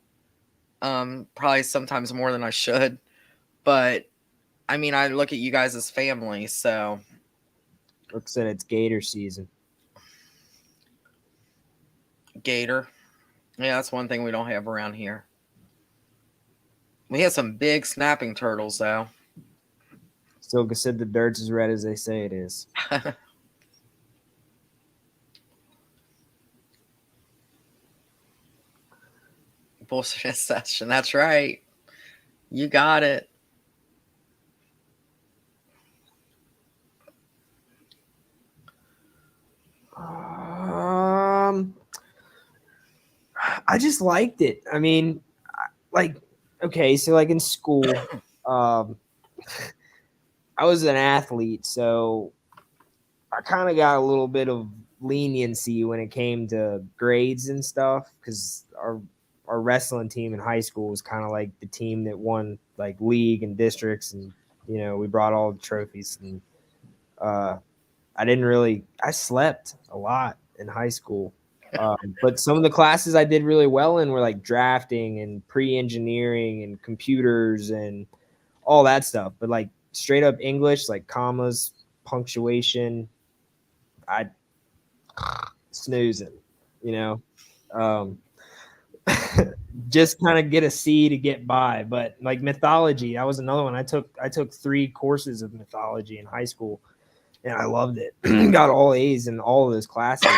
probably sometimes more than I should. But, I mean, I look at you guys as family, so. Like I said, it's gator season. Gator. Yeah, that's one thing we don't have around here. We have some big snapping turtles, though. Still said the dirt's as red as they say it is. Bullshit session. That's right. You got it. I just liked it. I mean, okay, so in school, I was an athlete, so I kind of got a little bit of leniency when it came to grades and stuff, because our wrestling team in high school was kind of like the team that won league and districts, and we brought all the trophies. And I slept a lot in high school. But some of the classes I did really well in were drafting and pre-engineering and computers and all that stuff. But straight up English, commas, punctuation, I snoozing, just kind of get a C to get by. But mythology, that was another one. I took 3 courses of mythology in high school, and I loved it. Got all A's in all of those classes.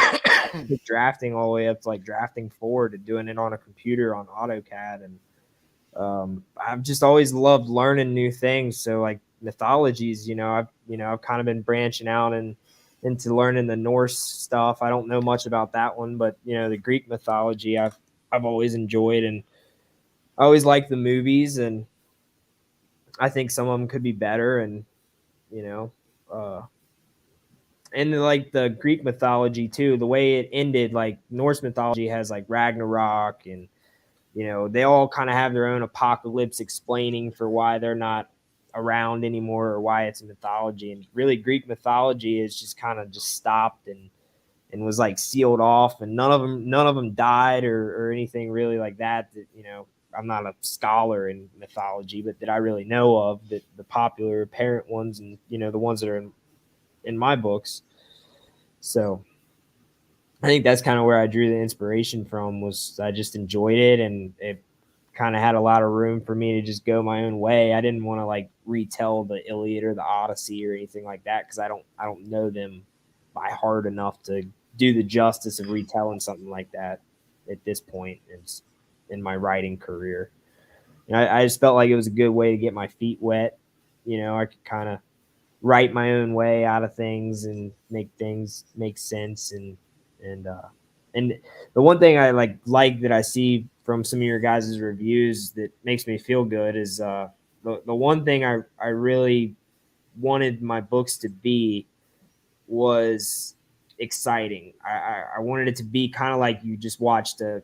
Drafting all the way up to drafting 4 to doing it on a computer on AutoCAD. And I've just always loved learning new things. So mythologies, I've kind of been branching out and into learning the Norse stuff. I don't know much about that one, but the Greek mythology I've always enjoyed, and I always like the movies, and I think some of them could be better. And and the Greek mythology too, the way it ended, Norse mythology has Ragnarok, and they all kind of have their own apocalypse explaining for why they're not around anymore or why it's a mythology. And really Greek mythology is just kind of just stopped and was sealed off, and none of them died or anything really like that. I'm not a scholar in mythology, but that I really know of, that the popular apparent ones, and the ones that are in my books. So I think that's kind of where I drew the inspiration from. Was I just enjoyed it, and it kind of had a lot of room for me to just go my own way. I didn't want to retell the Iliad or the Odyssey or anything like that, because I don't know them by heart enough to do the justice of retelling something like that at this point in my writing career. I just felt like it was a good way to get my feet wet. I could kind of write my own way out of things and make things make sense. And the one thing I like that I see from some of your guys' reviews that makes me feel good is the one thing I really wanted my books to be was exciting. I wanted it to be kind of like you just watched a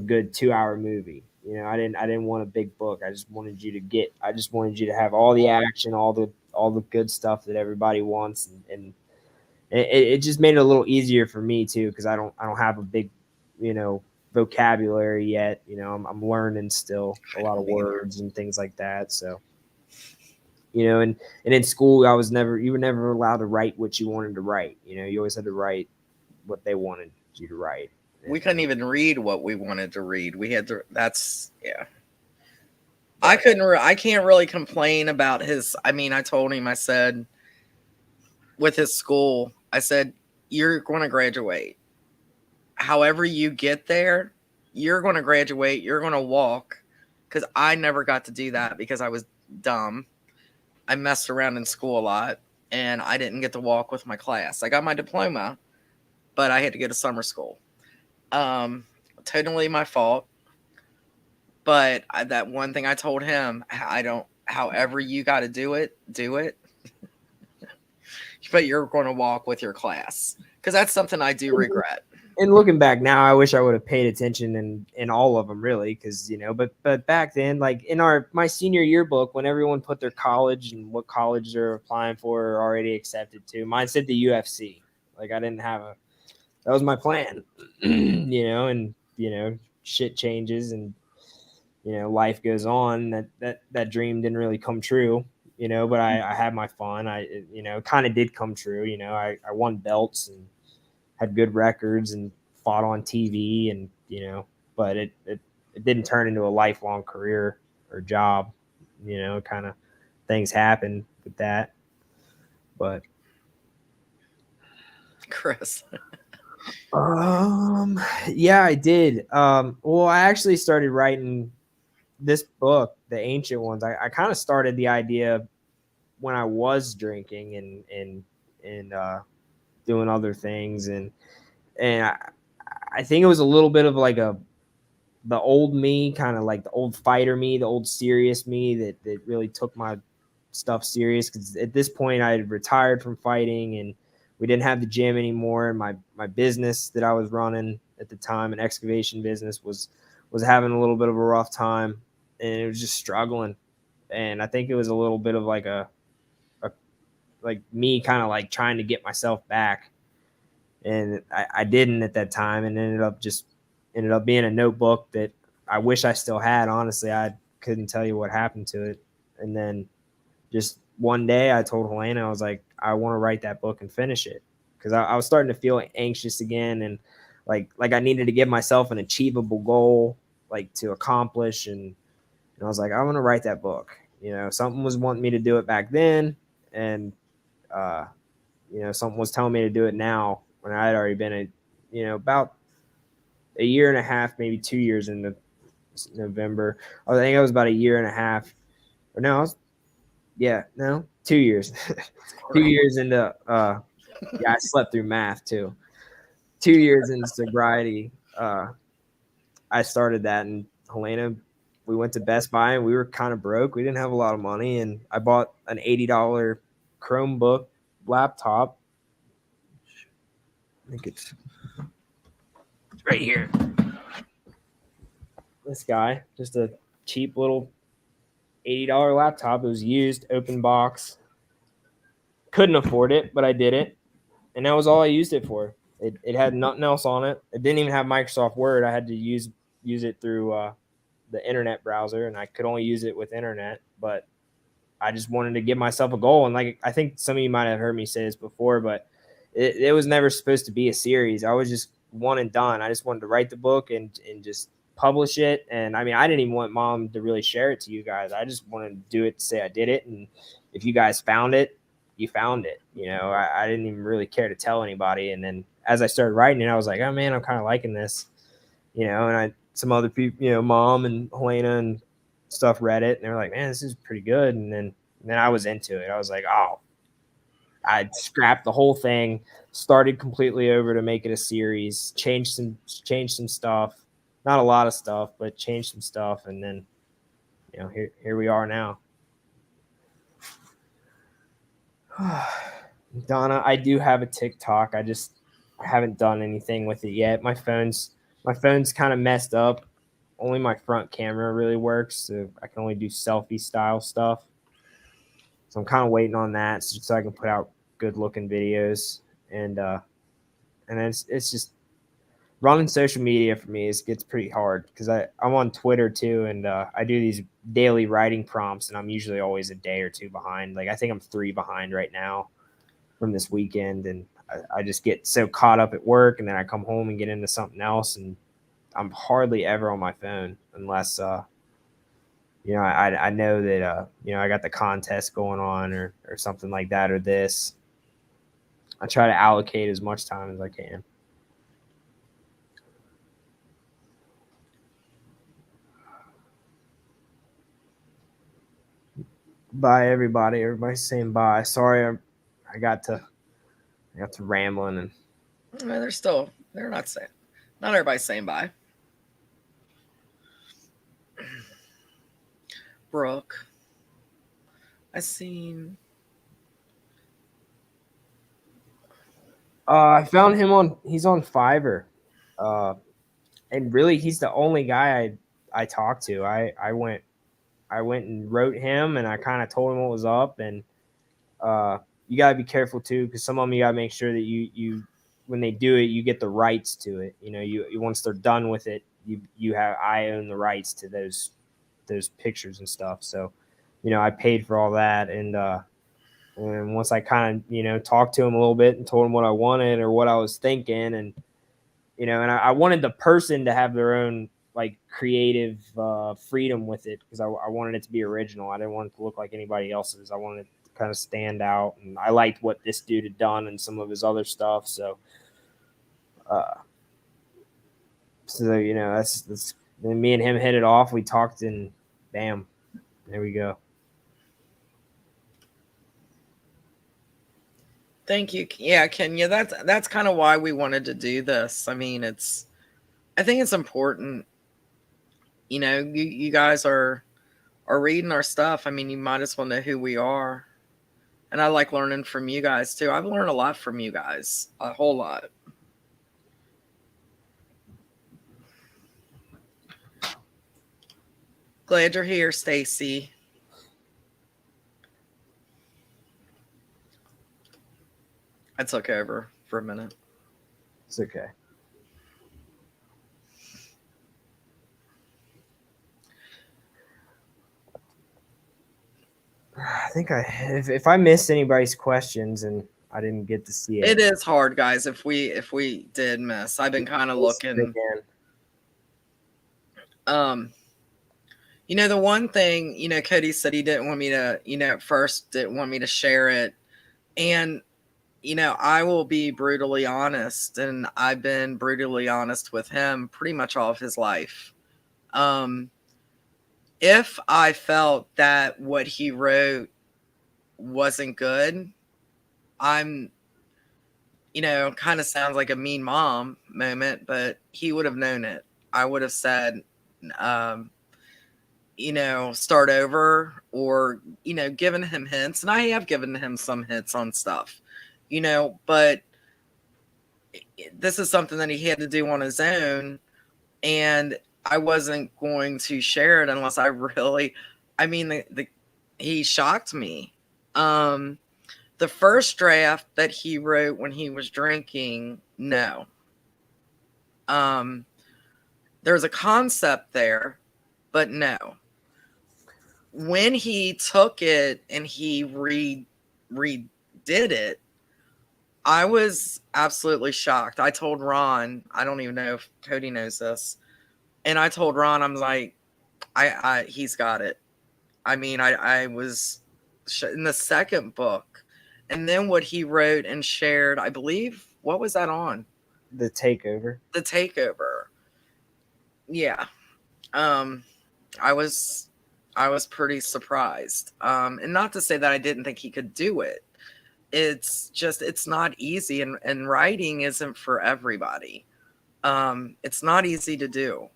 good 2-hour movie. I didn't want a big book. I just wanted you to have all the action, all the good stuff that everybody wants, and it just made it a little easier for me too, because I don't have a big vocabulary yet. I'm learning still a lot of words and things like that. So and in school you were never allowed to write what you wanted to write. You always had to write what they wanted you to write. We couldn't even read what we wanted to read. We had to. That's yeah. I can't really complain about his. I mean, I told him. I said, with his school, I said, you're going to graduate. However you get there, you're going to graduate. You're going to walk. Because I never got to do that because I was dumb. I messed around in school a lot, and I didn't get to walk with my class. I got my diploma, but I had to go to summer school. Totally my fault. But that one thing I told him, however you got to do it, do it. But you're going to walk with your class, because that's something I do regret. And looking back now, I wish I would have paid attention in all of them, really, because but back then, like in my senior yearbook, when everyone put their college and what college they're applying for are already accepted to, mine said the UFC. Like I didn't have that was my plan, and shit changes and life goes on. That dream didn't really come true, but I had my fun. Kind of did come true. I won belts and had good records and fought on TV and but it didn't turn into a lifelong career or job. Kind of things happen with that. But Chris. Yeah, I did. Well, I actually started writing this book, The Ancient Ones. I kind of started the idea when I was drinking and doing other things and I think it was a little bit of like the old me, kind of like the old fighter me, the old serious me that really took my stuff serious. Because at this point, I had retired from fighting, and we didn't have the gym anymore. And my business that I was running at the time, an excavation business, was having a little bit of a rough time, and it was just struggling. And I think it was a little bit of like a like me kind of like trying to get myself back, and I didn't at that time, and ended up being a notebook that I wish I still had. Honestly, I couldn't tell you what happened to it. And then just one day I told Helena, I was like, I want to write that book and finish it. Because I was starting to feel anxious again, and like I needed to give myself an achievable goal, like to accomplish. And I was like, I want to write that book. Something was wanting me to do it back then, and something was telling me to do it now when I had already been about a year and a half, maybe 2 years into November. I think I was about a year and a half. Or no, 2 years. 2 years into I slept through math too. 2 years into sobriety, I started that, and Helena, we went to Best Buy and we were kind of broke. We didn't have a lot of money, and I bought an $80 Chromebook laptop. I think it's right here. This guy, just a cheap little $80 laptop. It was used, open box. Couldn't afford it, but I did it, and that was all I used it for. It had nothing else on it. It didn't even have Microsoft Word. I had to use it through the internet browser, and I could only use it with internet. But I just wanted to give myself a goal, and like I think some of you might have heard me say this before, but it was never supposed to be a series. I was just one and done. I just wanted to write the book and just publish it. And I mean, I didn't even want Mom to really share it to you guys. I just wanted to do it to say I did it, and if you guys found it, you found it. I didn't even really care to tell anybody. And then as I started writing it, I was like, oh man, I'm kind of liking this, and some other people, Mom and Helena and stuff read it, and they were like, man, this is pretty good. And then I was into it. I was like, oh, I scrapped the whole thing, started completely over to make it a series, changed some stuff, not a lot of stuff, but changed some stuff. And then, here we are now. Donna, I do have a TikTok. I haven't done anything with it yet. My phone's kind of messed up. Only my front camera really works, so I can only do selfie style stuff. So I'm kind of waiting on that so I can put out good looking videos. And it's just running social media for me gets pretty hard because I'm on Twitter too, and I do these daily writing prompts, and I'm usually always a day or two behind. Like I think I'm 3 behind right now from this weekend, and I just get so caught up at work, and then I come home and get into something else, and I'm hardly ever on my phone unless I know that I got the contest going on or something like that, or this. I try to allocate as much time as I can. Bye, everybody. Everybody's saying bye. Sorry, I got to rambling and. They're not saying. Not everybody's saying bye. Brooke, I seen. I found him he's on Fiverr. And really, he's the only guy I talked to. I went and wrote him, and I kind of told him what was up. And you gotta be careful too, because some of them you gotta make sure that you when they do it, you get the rights to it. You know, you once they're done with it, I own the rights to those pictures and stuff. So, you know, I paid for all that, and once I kind of talked to him a little bit and told him what I wanted or what I was thinking, and and I wanted the person to have their own like creative freedom with it, because I wanted it to be original. I didn't want it to look like anybody else's. I wanted it to kind of stand out, and I liked what this dude had done and some of his other stuff. So, that's then me and him hit it off. We talked, and bam, there we go. Thank you. Yeah, Kenya, that's kind of why we wanted to do this. I mean, I think it's important. You guys are reading our stuff. I mean, you might as well know who we are. And I like learning from you guys too. I've learned a lot from you guys, a whole lot. Glad you're here, Stacy. I took over for a minute. It's okay. I think if I missed anybody's questions and I didn't get to see it. It is hard, guys. If we did miss, I've been kind of looking. The one thing, Cody said he didn't want me to, at first didn't want me to share it. And, I will be brutally honest, and I've been brutally honest with him pretty much all of his life. If I felt that what he wrote wasn't good, I'm, kind of sounds like a mean mom moment, but he would have known it. I would have said, start over, or, given him hints. And I have given him some hints on stuff, but this is something that he had to do on his own. And I wasn't going to share it unless I really, he shocked me. The first draft that he wrote when he was drinking, no. There's a concept there, but no. When he took it and he redid it, I was absolutely shocked. I told Ron, I don't even know if Cody knows this, and I told Ron, I'm like, he's got it. I mean, I was in the second book, and then what he wrote and shared, I believe, what was that on? The Takeover. The Takeover. Yeah. I was pretty surprised. And not to say that I didn't think he could do it. It's just, it's not easy, and writing isn't for everybody. It's not easy to do.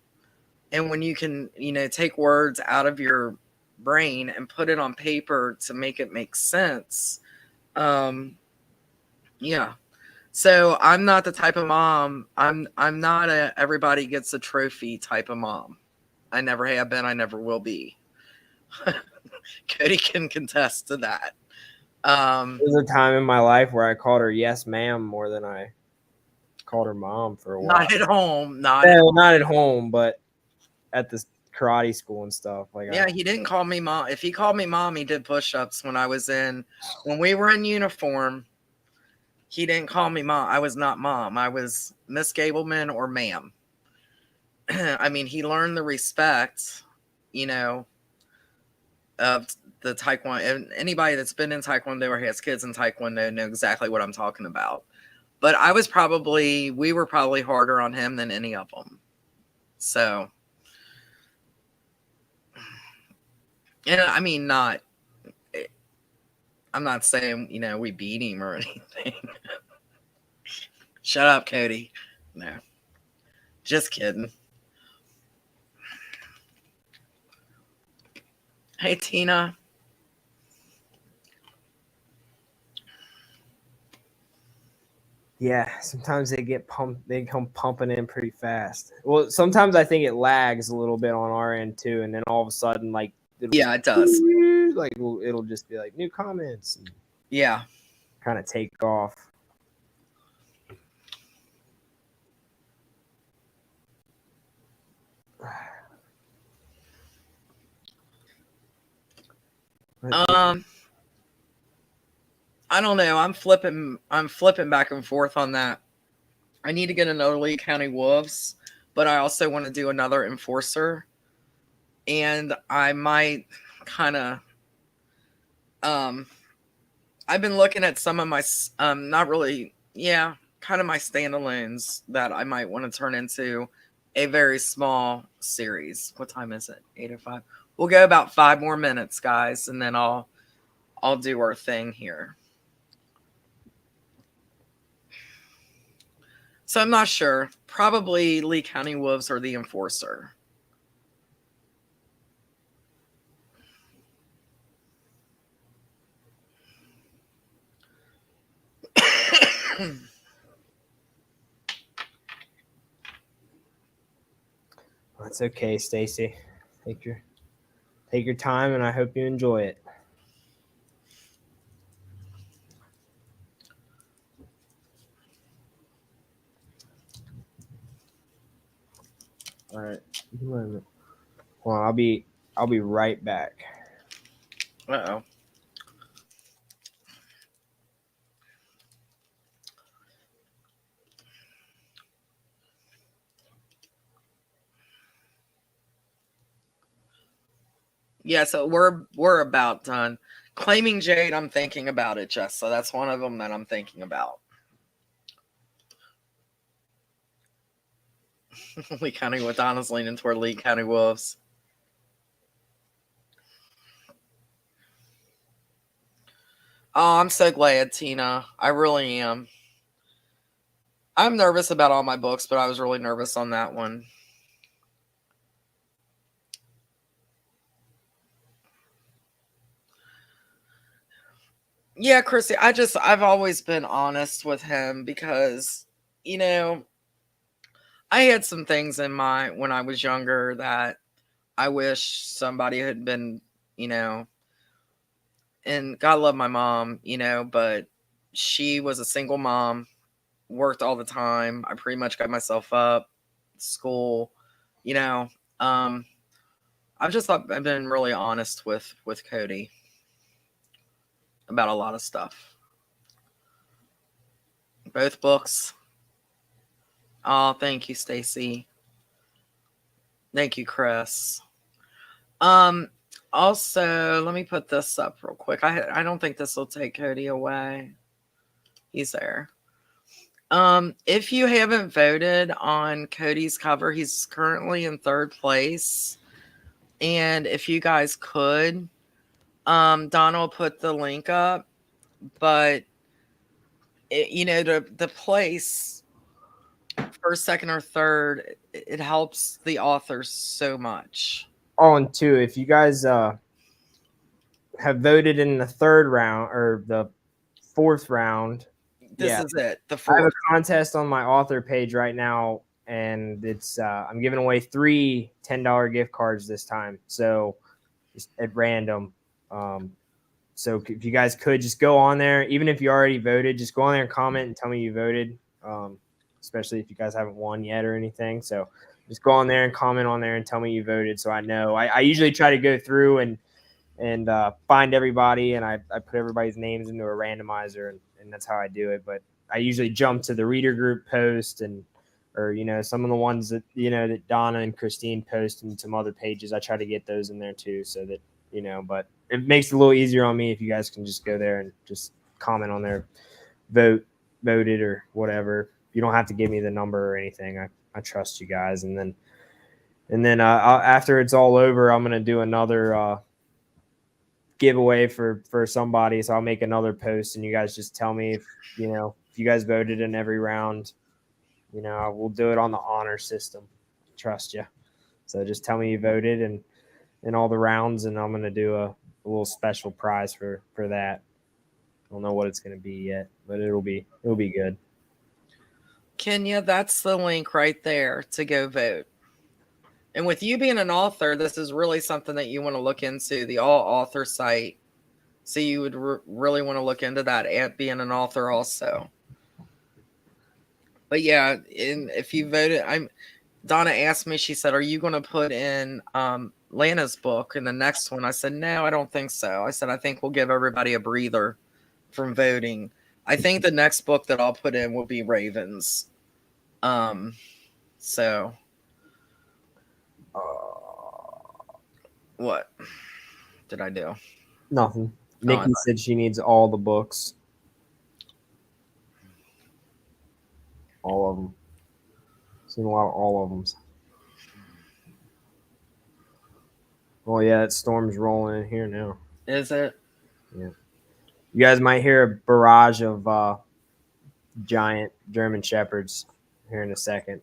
And when you can, take words out of your brain and put it on paper to make it make sense. Yeah. So I'm not the type of mom. I'm not a everybody gets a trophy type of mom. I never have been. I never will be. Cody can contest to that. There's a time in my life where I called her yes ma'am more than I called her mom for a while. Not at home. Not at home, but at the karate school and stuff. He didn't call me mom. If he called me mom, he did push-ups when we were in uniform. He didn't call me mom. I was not mom. I was Miss Gabelman or ma'am. I mean, he learned the respect, of the Taekwondo. And anybody that's been in Taekwondo or has kids in Taekwondo know exactly what I'm talking about. But we were probably harder on him than any of them. So, and I mean, I'm not saying, we beat him or anything. Shut up, Cody. No, just kidding. Hey, Tina. Yeah, sometimes they come pumping in pretty fast. Well, sometimes I think it lags a little bit on our end too, and then all of a sudden, like, Yeah, it does. like it'll just be like new comments and Yeah. kind of take off. I don't know. I'm flipping back and forth on that. I need to get another Lee County Wolves, but I also want to do another Enforcer. And I might kind of I've been looking at some of my not really, yeah, kind of my standalones that I might want to turn into a very small series. What time is it? 8:05. We'll go about 5 more minutes, guys, and then I'll do our thing here. So I'm not sure. Probably Lee County Wolves or the Enforcer. That's okay, Stacy. Take your time, and I hope you enjoy it. All right. Well, I'll be right back. Uh-oh. Yeah, so we're about done. Claiming Jade, I'm thinking about it, Jess. So that's one of them that I'm thinking about. Lee County with Donna's leaning toward Lee County Wolves. Oh, I'm so glad, Tina. I really am. I'm nervous about all my books, but I was really nervous on that one. Yeah, Chrissy, I've always been honest with him because, you know, I had some things in my when I was younger that I wish somebody had been, you know, and God love my mom, you know, but she was a single mom, worked all the time. I pretty much got myself up, school, you know. I've been really honest with Cody about a lot of stuff. Both books. Oh, thank you, Stacy. Thank you, Chris. Also, let me put this up real quick. I don't think this will take Cody away. He's there. If you haven't voted on Cody's cover, he's currently in 3rd place. And if you guys could, Donna will put the link up. But you know, the place 1st, 2nd, or 3rd, it helps the authors so much. Oh, and two, if you guys have voted in the 3rd round or the 4th round, This is it. The 4th. I have a contest on my author page right now, and it's I'm giving away 3 $10 gift cards this time, so just at random. So if you guys could just go on there, even if you already voted, just go on there and comment and tell me you voted, especially if you guys haven't won yet or anything. So just go on there and comment on there and tell me you voted so I know. I usually try to go through and find everybody, and I put everybody's names into a randomizer, and that's how I do it. But I usually jump to the reader group post or, you know, some of the ones that, you know, that Donna and Christine post and some other pages. I try to get those in there too, so that, you know, but it makes it a little easier on me if you guys can just go there and just comment on there, voted or whatever. You don't have to give me the number or anything. I trust you guys. And then after it's all over, I'm going to do another giveaway for somebody. So I'll make another post and you guys just tell me if, you know, if you guys voted in every round, you know, we'll do it on the honor system. Trust you. So just tell me you voted and in all the rounds, and I'm going to do a little special prize for that. I don't know what it's going to be yet, but it'll be good. Kenya, that's the link right there to go vote. And with you being an author, this is really something that you want to look into, the all author site. So you would really want to look into that and being an author also. But yeah, if you voted, Donna asked me, she said, are you going to put in Lana's book in the next one? I said, no, I don't think so. I said, I think we'll give everybody a breather from voting. I think the next book that I'll put in will be Ravens. So what did I do? Nothing. Nikki said she needs all the books. All of them. Seen a lot of all of them. Oh yeah, that storm's rolling in here now. Is it? Yeah. You guys might hear a barrage of giant German Shepherds here in a second.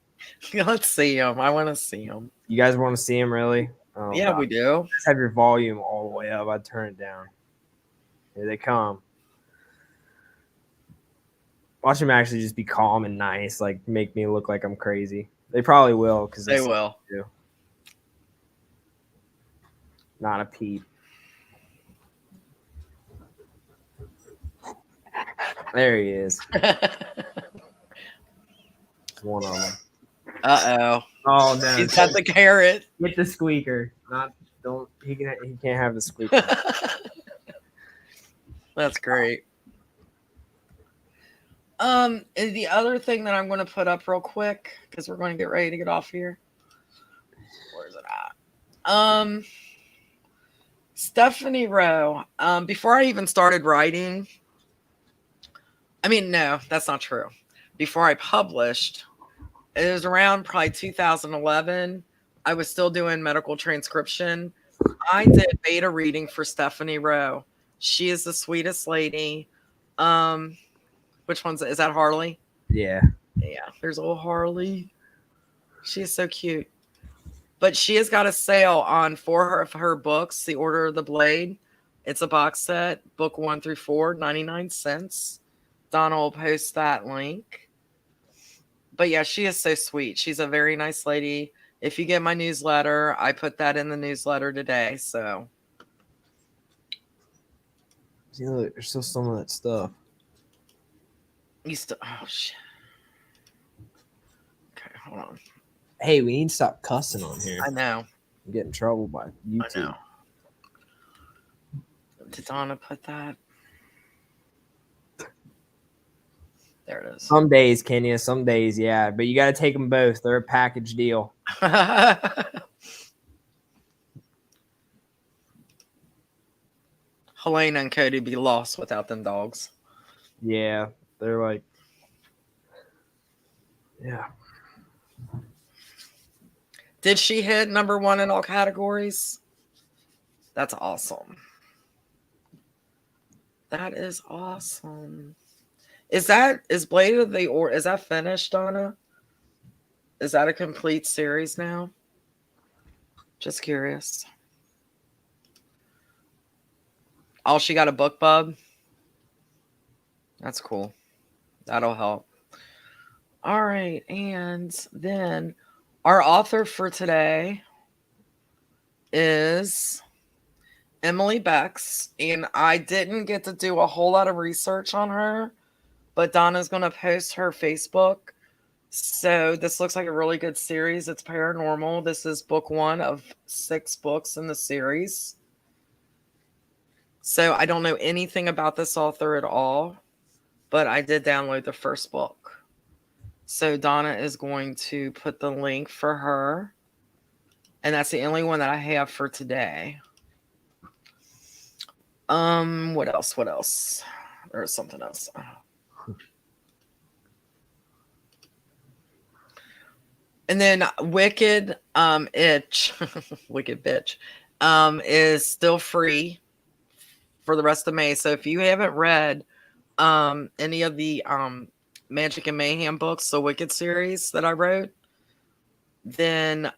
Let's see them. I want to see them. You guys want to see them, really? Oh, yeah, God. We do. Just have your volume all the way up. I'd turn it down. Here they come. Watch them actually just be calm and nice, like make me look like I'm crazy. They probably will, because they will. Do. Not a peep. There he is. One of them. Uh-oh. Oh no. He's got the carrot. Get the squeaker. He can't have the squeaker. That's great. The other thing that I'm going to put up real quick, because we're going to get ready to get off here. Where's it at? Stephanie Rowe. Before I even started writing, no, that's not true. Before I published, it was around probably 2011. I was still doing medical transcription. I did beta reading for Stephanie Rowe. She is the sweetest lady. Which one's is that? Harley? Yeah. Yeah, there's old Harley. She is so cute. But she has got a sale on 4 of her books, The Order of the Blade. It's a box set, book 1 through 4, 99 cents. Donna will post that link. But yeah, she is so sweet. She's a very nice lady. If you get my newsletter, I put that in the newsletter today. So, there's still some of that stuff. Oh shit. Okay, hold on. Hey, we need to stop cussing on here. I know. I'm getting in trouble by YouTube. I know. Did Donna put that? There it is. Some days, Kenya. Some days, yeah. But you got to take them both. They're a package deal. Helena and Cody be lost without them dogs. Yeah, they're like, yeah. Did she hit #1 in all categories? That's awesome. That is awesome. Is Blade of the Or is that finished, Donna? Is that a complete series now? Just curious. Oh, she got a book bub. That's cool. That'll help. All right, and then our author for today is Emily Bex, and I didn't get to do a whole lot of research on her, but Donna's going to post her Facebook. So this looks like a really good series. It's paranormal. This is book 1 of 6 books in the series. So I don't know anything about this author at all, but I did download the first book. So Donna is going to put the link for her. And that's the only one that I have for today. What else? There's something else. And then Wicked Itch, Wicked Bitch, is still free for the rest of May. So if you haven't read any of the Magic and Mayhem books, the Wicked series that I wrote, then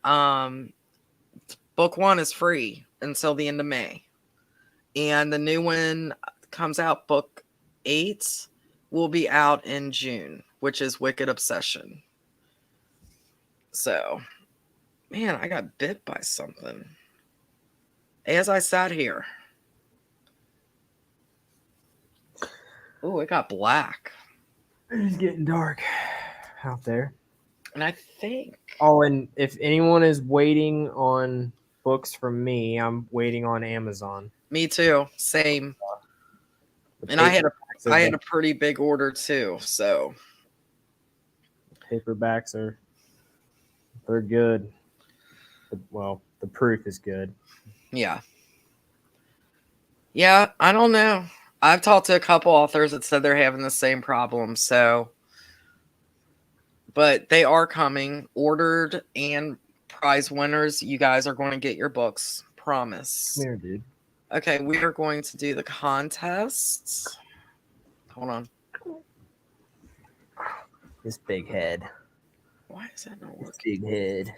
book 1 is free until the end of May. And the new one comes out, book 8, will be out in June, which is Wicked Obsession. So, man, I got bit by something as I sat here. Oh, it got black. It's getting dark out there. And I think. Oh, and if anyone is waiting on books from me, I'm waiting on Amazon. Me too. Same. And I had a pretty big order too. So paperbacks they're good. Well, the proof is good. Yeah. Yeah, I don't know. I've talked to a couple authors that said they're having the same problem. So, but they are coming, ordered and prize winners. You guys are going to get your books. Promise. Come here, dude. Okay, we are going to do the contests. Hold on. This big head. Why is that not working? Big head.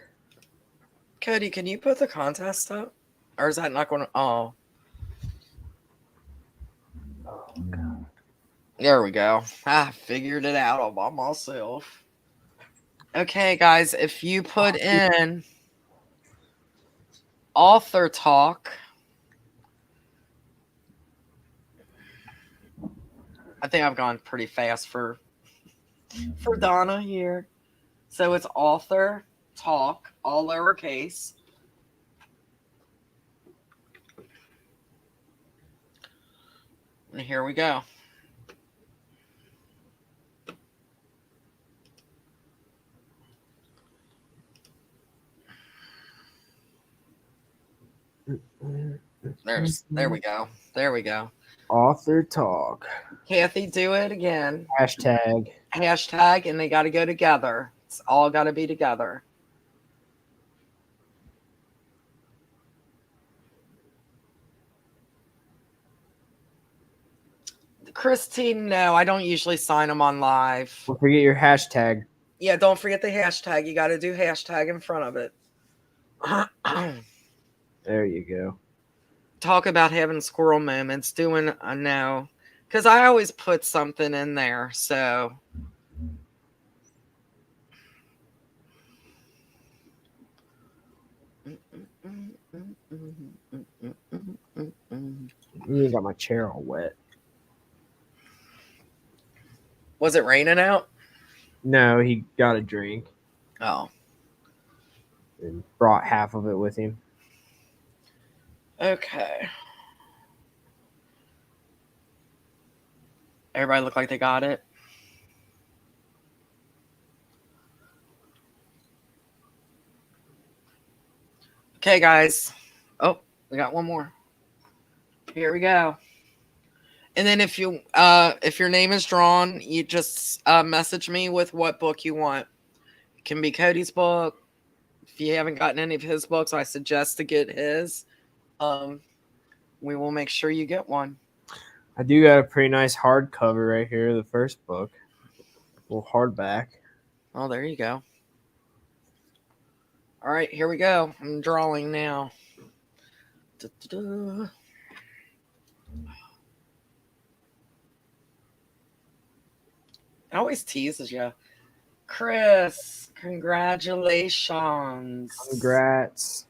Cody, can you put the contest up? Or is that not going to... Oh, God. There we go. I figured it out all by myself. Okay, guys, if you put in author talk, I think I've gone pretty fast for Donna here. So it's author talk, all lowercase. And here we go. There we go. There we go. Author talk. Kathy, do it again. Hashtag, and they got to go together. It's all got to be together. Christine, no, I don't usually sign them on live. Don't forget your hashtag. Yeah, don't forget the hashtag. You got to do hashtag in front of it. There you go. Talk about having squirrel moments. Doing a no. Because I always put something in there. So. You got my chair all wet. Was it raining out? No, he got a drink. Oh. And brought half of it with him. Okay. Everybody look like they got it? Okay, guys. Oh, we got one more. Here we go. And then if your name is drawn, you just message me with what book you want. It can be Cody's book. If you haven't gotten any of his books, I suggest to get his. We will make sure you get one. I do got a pretty nice hardcover right here, the first book. A little hardback. Oh, there you go. All right, here we go. I'm drawing now. Da-da-da. It always teases you. Chris, congratulations. Congrats.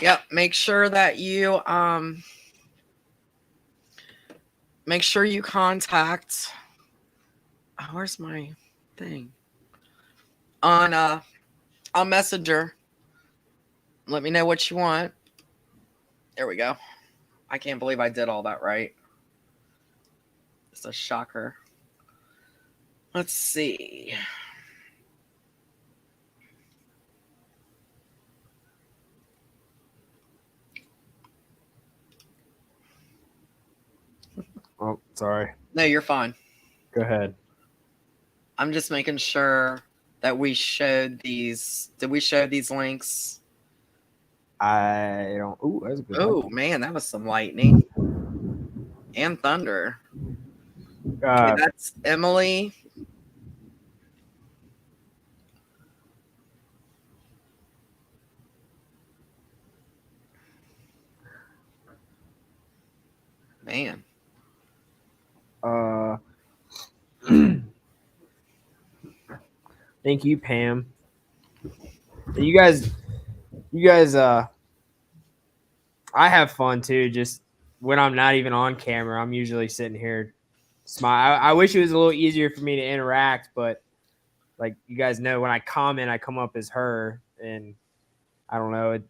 Yep, make sure that you contact where's my thing? On Messenger. Let me know what you want. There we go. I can't believe I did all that right. It's a shocker. Let's see. Oh, sorry. No, you're fine. Go ahead. I'm just making sure that we showed these. Did we show these links? I don't. Ooh, that's a good Oh, one. man, that was some lightning and thunder. Okay, that's Emily. Man. Thank you, Pam. You guys, I have fun too. Just when I'm not even on camera, I'm usually sitting here smile. I wish it was a little easier for me to interact, but like you guys know, when I comment, I come up as her, and I don't know,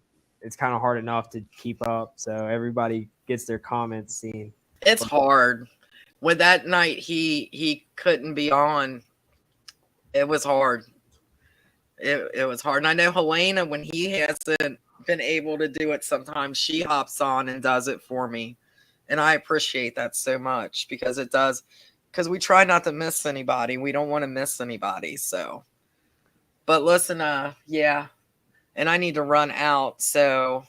it's kind of hard enough to keep up. So everybody gets their comments seen. It's hard. When that night he couldn't be on, it was hard. It was hard. And I know Helena, when he hasn't been able to do it, sometimes she hops on and does it for me. And I appreciate that so much because it does, because we try not to miss anybody. We don't want to miss anybody. So, but listen, yeah. And I need to run out. So,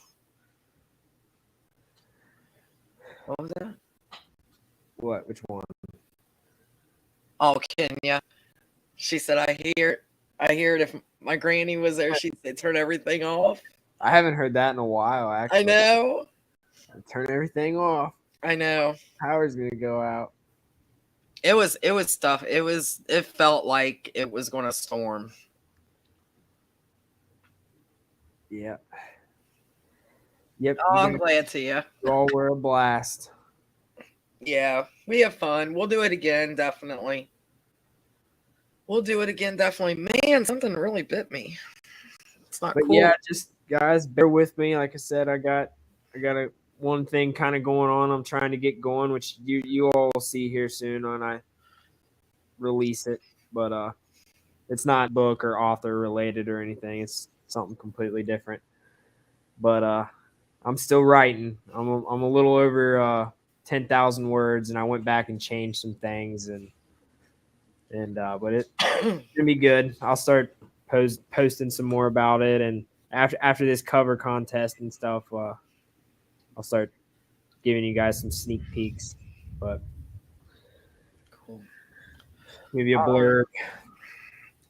what was that? What? Which one? Oh, Kenya. She said, I hear it. If my granny was there, she'd say, turn everything off. I haven't heard that in a while, actually. I know. Turn everything off. I know. Power's gonna go out. It was tough. It felt like it was going to storm. Yep. Yep. Oh, I'm glad to you. You all were a blast. Yeah, we have fun. We'll do it again, definitely. We'll do it again, definitely. Man, something really bit me. It's not cool. Yeah, just guys, bear with me. Like I said, I got one thing kind of going on. I'm trying to get going, which you all will see here soon when I release it. But it's not book or author related or anything. It's something completely different. But I'm still writing. I'm a little over 10,000 words, and I went back and changed some things, but it's gonna be good. I'll start posting some more about it, and after this cover contest and stuff, I'll start giving you guys some sneak peeks. But Cool. Maybe a blurb.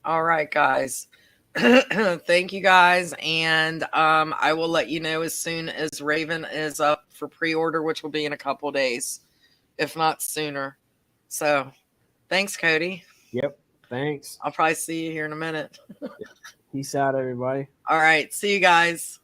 All right, guys. Thank you, guys, and I will let you know as soon as Raven is up for pre-order, which will be in a couple days, if not sooner. So, thanks, Cody. Yep. Thanks. I'll probably see you here in a minute. Peace out, everybody. All right. See you guys.